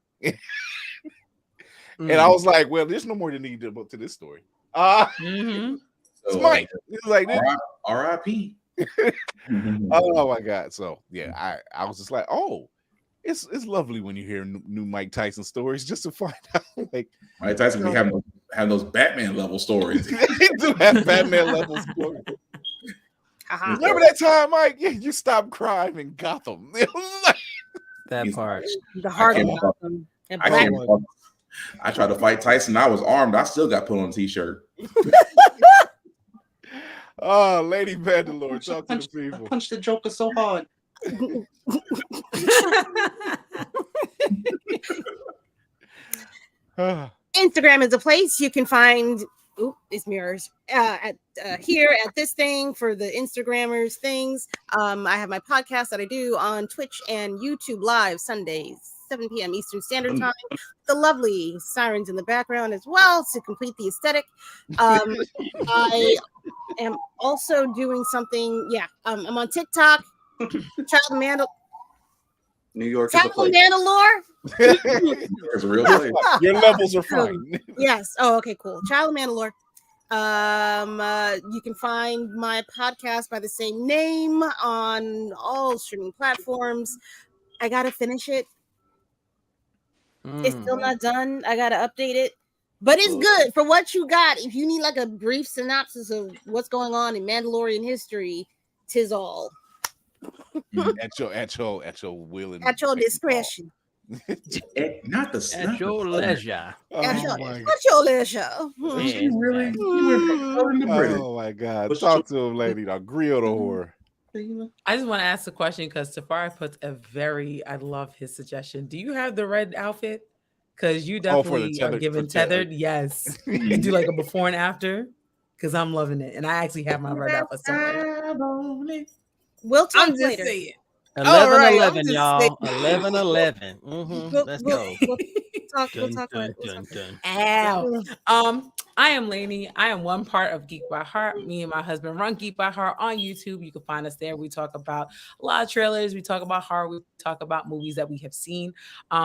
And I was like, well, there's no more to need to this story. It's Mike. He's like, R.I.P. Oh my God. So yeah, I was just like, oh, it's lovely when you hear new Mike Tyson stories just to find out like Mike Tyson be having those Batman level stories. He do have Batman level stories. Remember that time, Mike? Yeah, you stopped crying in Gotham. That part. The heart of Gotham. I tried to fight Tyson. I was armed. I still got put on a t-shirt. Oh, Lady Vandalore, talk to the people. Punch the Joker so hard. Instagram is a place you can find. It's mirrors at here at this thing for the Instagrammers things. I have my podcast that I do on Twitch and YouTube live Sundays, 7 p.m. Eastern Standard Time. The lovely sirens in the background as well to complete the aesthetic. I am also doing something. Yeah, I'm on TikTok. New York Child Mandalore. It's a real place. Your levels are fine. Yes. Oh, okay, cool. Child of Mandalore. You can find my podcast by the same name on all streaming platforms. I gotta finish it. It's still not done. I gotta update it. But it's good for what you got. If you need like a brief synopsis of what's going on in Mandalorian history, 'tis all. At your will and At your discretion. Not the at your leisure. At your leisure. Oh my God. Talk to him, lady. Now grill the whore. I just want to ask a question because Tafari puts I love his suggestion. Do you have the red outfit? Because you definitely are giving tethered. Yes. You do like a before and after. Because I'm loving it. And I actually have my red outfit somewhere. We'll talk I'm just later. saying. 11-11, y'all. 11-11. Let's go. We'll talk later. Ow. I am Lainey. I am one part of Geek by Heart. Me and my husband run Geek by Heart on YouTube. You can find us there. We talk about a lot of trailers. We talk about horror. We talk about movies that we have seen.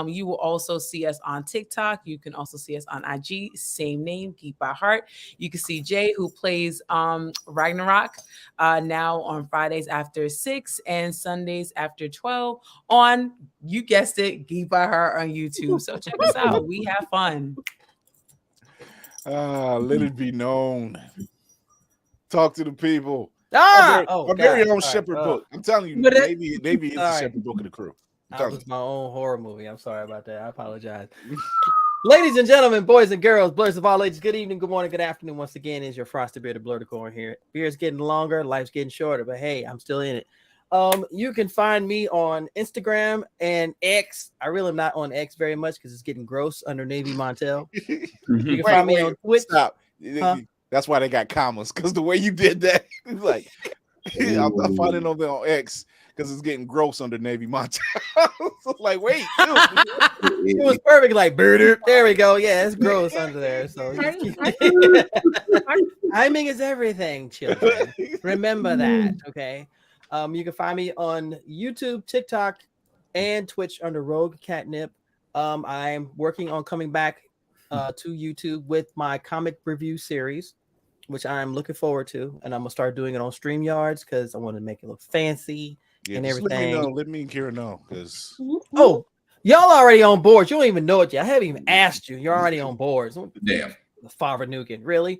You will also see us on TikTok. You can also see us on IG. Same name, Geek by Heart. You can see Jay, who plays Ragnarok, now on Fridays after 6 and Sundays after 12 on, you guessed it, Geek by Heart on YouTube. So check us out. We have fun. Let it be known. Talk to the people. Our very own Shepherd book. I'm telling you, maybe it's the Shepherd book of the crew. That was my own horror movie. I'm sorry about that. I apologize. Ladies and gentlemen, boys and girls, blurs of all ages, good evening, good morning, good afternoon. Once again, is your frosted bearded blurticorn here. Beer's getting longer, life's getting shorter, but hey, I'm still in it. You can find me on Instagram and X. I really am not on X very much because it's getting gross under Navy Montel. You can find me on Twitch. Stop. That's why they got commas, because the way you did that, it's like I'm finding over on X because it's getting gross under Navy Montel. So like, wait, it was perfect. Like, there we go. Yeah, it's gross under there. So timing is everything, children. Remember that, okay? You can find me on YouTube, TikTok, and Twitch under Rogue Catnip. I'm working on coming back to YouTube with my comic review series, which I'm looking forward to. And I'm going to start doing it on StreamYards because I want to make it look fancy and everything. Let me and Kira know. Because y'all already on board. You don't even know it yet. I haven't even asked you. You're already on board. Damn. Father Nukin, really?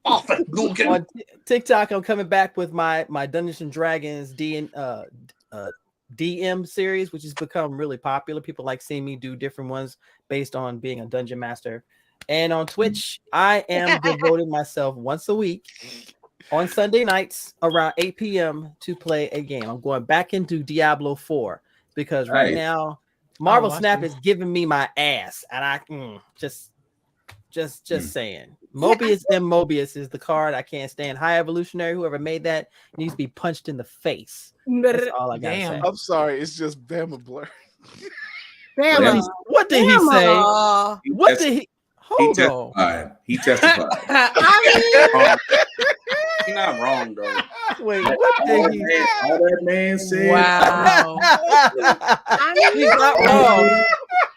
On TikTok, I'm coming back with my Dungeons and Dragons DM series, which has become really popular. People like seeing me do different ones based on being a dungeon master. And on Twitch, I am devoting myself once a week on Sunday nights around 8 p.m. to play a game. I'm going back into Diablo 4 because right now Marvel Snap is giving me my ass, and I just saying. Mobius M. Mobius is the card I can't stand. High Evolutionary, whoever made that, needs to be punched in the face. That's all I gotta say. I'm sorry, it's just Bama Blur. Bama. What did he say? What did he? Hold on. He testified. He's not wrong though. Wait, what did he say? All that man said. Wow. He's not wrong.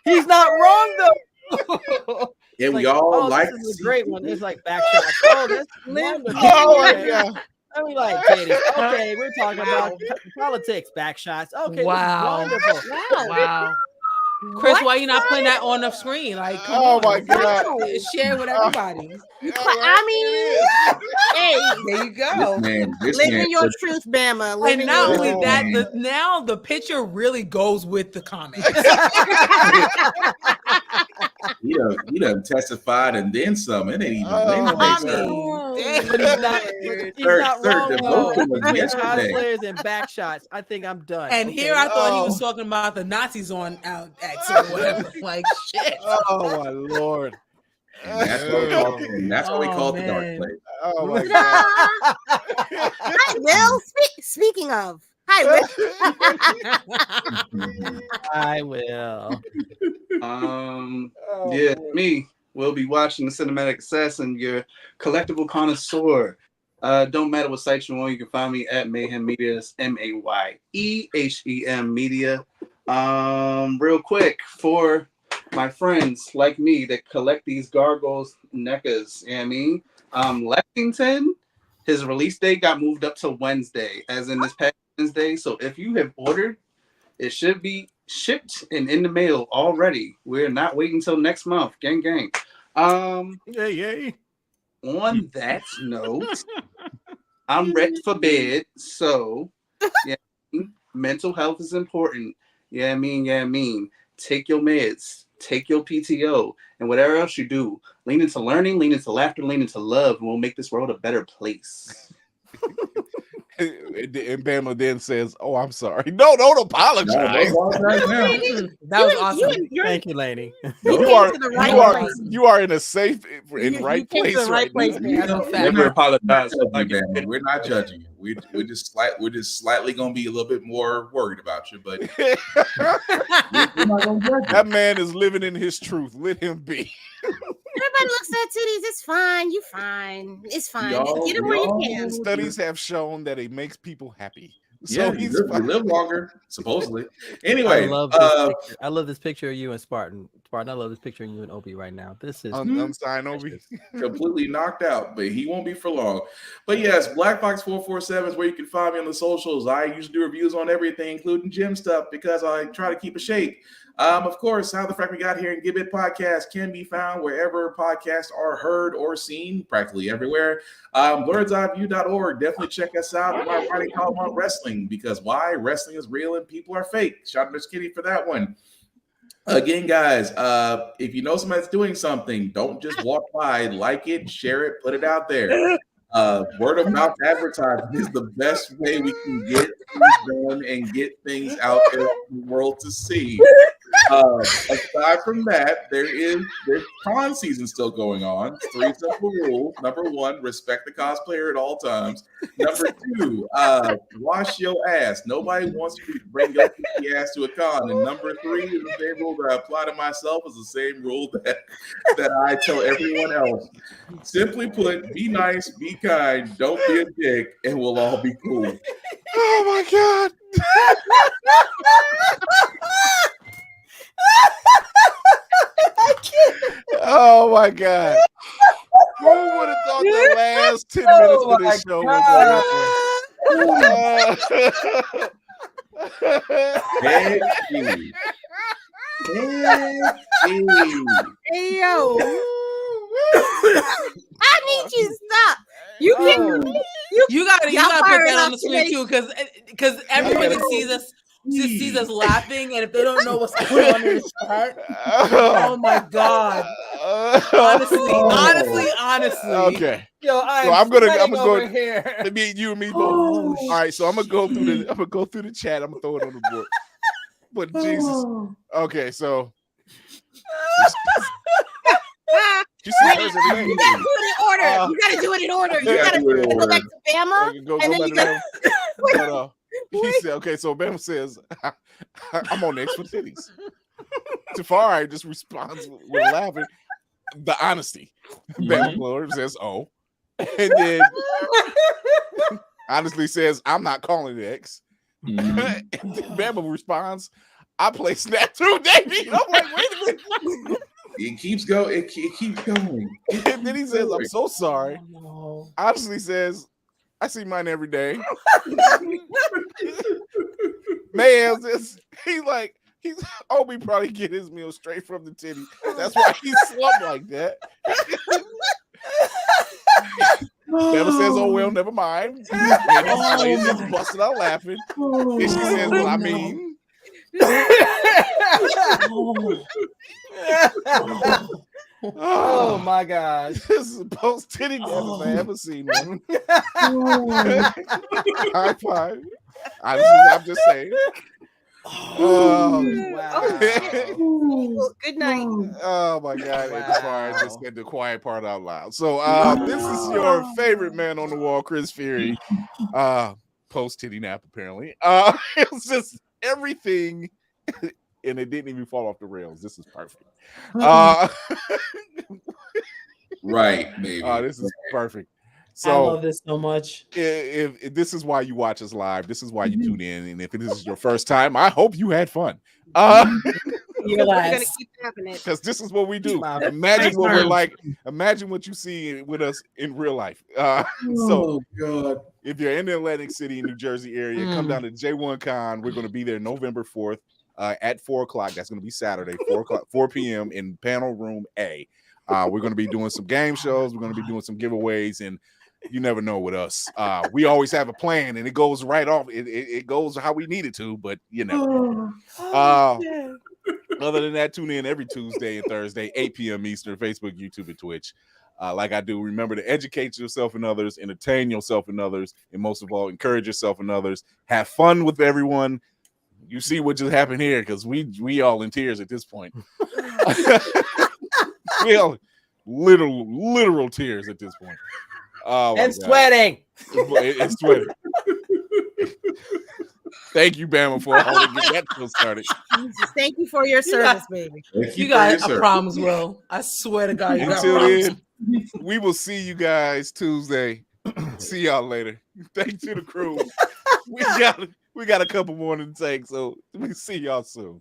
He's not wrong though. And we like, all oh, like this to is a see great one. It's like back shots. Oh, that's wonderful. Oh my Okay. god. I mean, like titties. Okay, we're talking about politics, back shots. Okay, Wow. this is wonderful. Wow. Chris, What? why you not putting that on the screen? Like, come Oh on. my god. Share with everybody. I mean, hey, There you go. this live man in your put- truth, Bama. Live And in not your only truth. that, now the picture really goes with the comments. he done testified and then some. It ain't even Oh, Wednesday, I sir. mean, But he's not. He's not wrong the though. voting was Between yesterday. cosplayers and back shots, I think I'm done. and okay? here I thought he was Oh. talking about the Nazis on out X or whatever. Like shit. Oh my lord. And that's why we call it the dark man. place. Oh my god. Hi, Will. Speaking of, hi, Will. I will. Yeah, me. We'll be watching the Cinematic Assassin, your collectible connoisseur. Don't matter what site you're on, you can find me at Mayhem Media. It's MAYEHEM Media. Real quick, for my friends like me that collect these gargoyles NECAs, you know what I mean? Lexington, his release date got moved up to Wednesday, as in this past Wednesday. So if you have ordered, it should be shipped and in the mail already. We're not waiting until next month. Gang, gang. Yay. On that note, I'm ready for bed. So, yeah, mental health is important. Yeah, I mean. Take your meds, take your PTO, and whatever else you do, lean into learning, lean into laughter, lean into love, and we'll make this world a better place. And Bama then says, "Oh, I'm sorry." No, don't apologize. That was awesome. Thank you, Laney. You are in a safe and right came to place. the right place, man. That's a fact. Never apologize. We're not judging you. We're just slightly gonna be a little bit more worried about you, but we're not gonna judge you. That man is living in his truth. Let him be. Everybody looks at titties. It's fine. You fine. It's fine. Get it where you can. Studies have shown that it makes people happy. Yeah, So you live longer, supposedly. Anyway, I love this picture of you and Spartan. Spartan, I love this picture of you and Obi right now. This is unsigned Obi. Completely knocked out, but he won't be for long. But yes, Black Fox 447 is where you can find me on the socials. I usually do reviews on everything, including gym stuff, because I try to keep it shape. Of course, How the Frack We Got Here and Give It podcast can be found wherever podcasts are heard or seen, practically everywhere. BlurredSeyeView.org. Definitely check us out in my writing column on wrestling, because why? Wrestling is real and people are fake. Shout out to Miss Kitty for that one. Again, guys, if you know somebody's doing something, don't just walk by, like it, share it, put it out there. Word of mouth advertising is the best way we can get things done and get things out there for the world to see. Aside from that, there's con season still going on. 3 simple rules. Number 1, respect the cosplayer at all times. Number 2, wash your ass. Nobody wants you to bring your pinky ass to a con. And number 3 is the same rule that I apply to myself, is the same rule that I tell everyone else. Simply put, be nice, be kind, don't be a dick, and we'll all be cool. Oh my god. Oh my god. Who would have thought the last 10 minutes of this show was Hey yo. I need you to stop. You can't. You gotta put that on the screen today. too, because everybody sees us laughing, and if they don't know what's going on in the chart, oh my god! Honestly. Okay. Yo, I'm gonna over here. Let me you and me both. All right, so I'm gonna go through the chat. I'm gonna throw it on the board. But Jesus. Okay, so you gotta do it in order. You gotta do it in order. You gotta go back to Bama, and then you gotta. He said, okay, so Bama says, I'm on X for titties. Tafari just responds with laughing. The honesty. Bama Lord says, oh. And then honestly says, I'm not calling it X. And then Bama responds, I play Snap through, baby. I'm like, wait a minute. It keeps going. It keeps going. And then he says, "I'm so sorry." No. Honestly says, "I see mine every day." Man, he's Obi probably get his meal straight from the titty. That's why he's slumped like that. Never says, "Oh well, never mind." And he's busting out laughing. And she says, "Well, I mean." Oh my gosh. This is the post titty dance I ever seen one. High five. I'm just saying. Oh, Wow. Well, good night. oh my God. Wow. Sorry, I just said the quiet part out loud. So this is your favorite man on the wall, Chris Fury. Post titty nap, apparently. It was just everything. And it didn't even fall off the rails. This is perfect. Right, baby. This is perfect. I So love this so much. if this is why you watch us live, this is why you tune in. And if this is your first time, I hope you had fun. We're gonna keep having it. Because this is what we do. Imagine what we're like. Imagine what you see with us in real life. So God. if you're in the Atlantic City, New Jersey area, come down to J1 Con. We're going to be there November 4th at 4 o'clock. That's going to be Saturday, 4 p.m. in panel room A. We're going to be doing some game shows. We're going to be doing some giveaways, and you never know with us. We always have a plan, and it goes right off. It goes how we need it to, but you know. Other than that, tune in every Tuesday and Thursday, 8 p.m. Eastern, Facebook, YouTube, and Twitch. Like I do, remember to educate yourself and others, entertain yourself and others, and most of all, encourage yourself and others. Have fun with everyone. You see what just happened here, because we all in tears at this point. We all literal tears at this point. Oh, and sweating. It's sweating. Thank you, Bama, for helping get that show started. Jesus, thank you for your service, baby. You guys, I promise, Will. I swear to God. Until then, we will see you guys Tuesday. See y'all later. Thanks to the crew. We got a couple more to take, so we see y'all soon.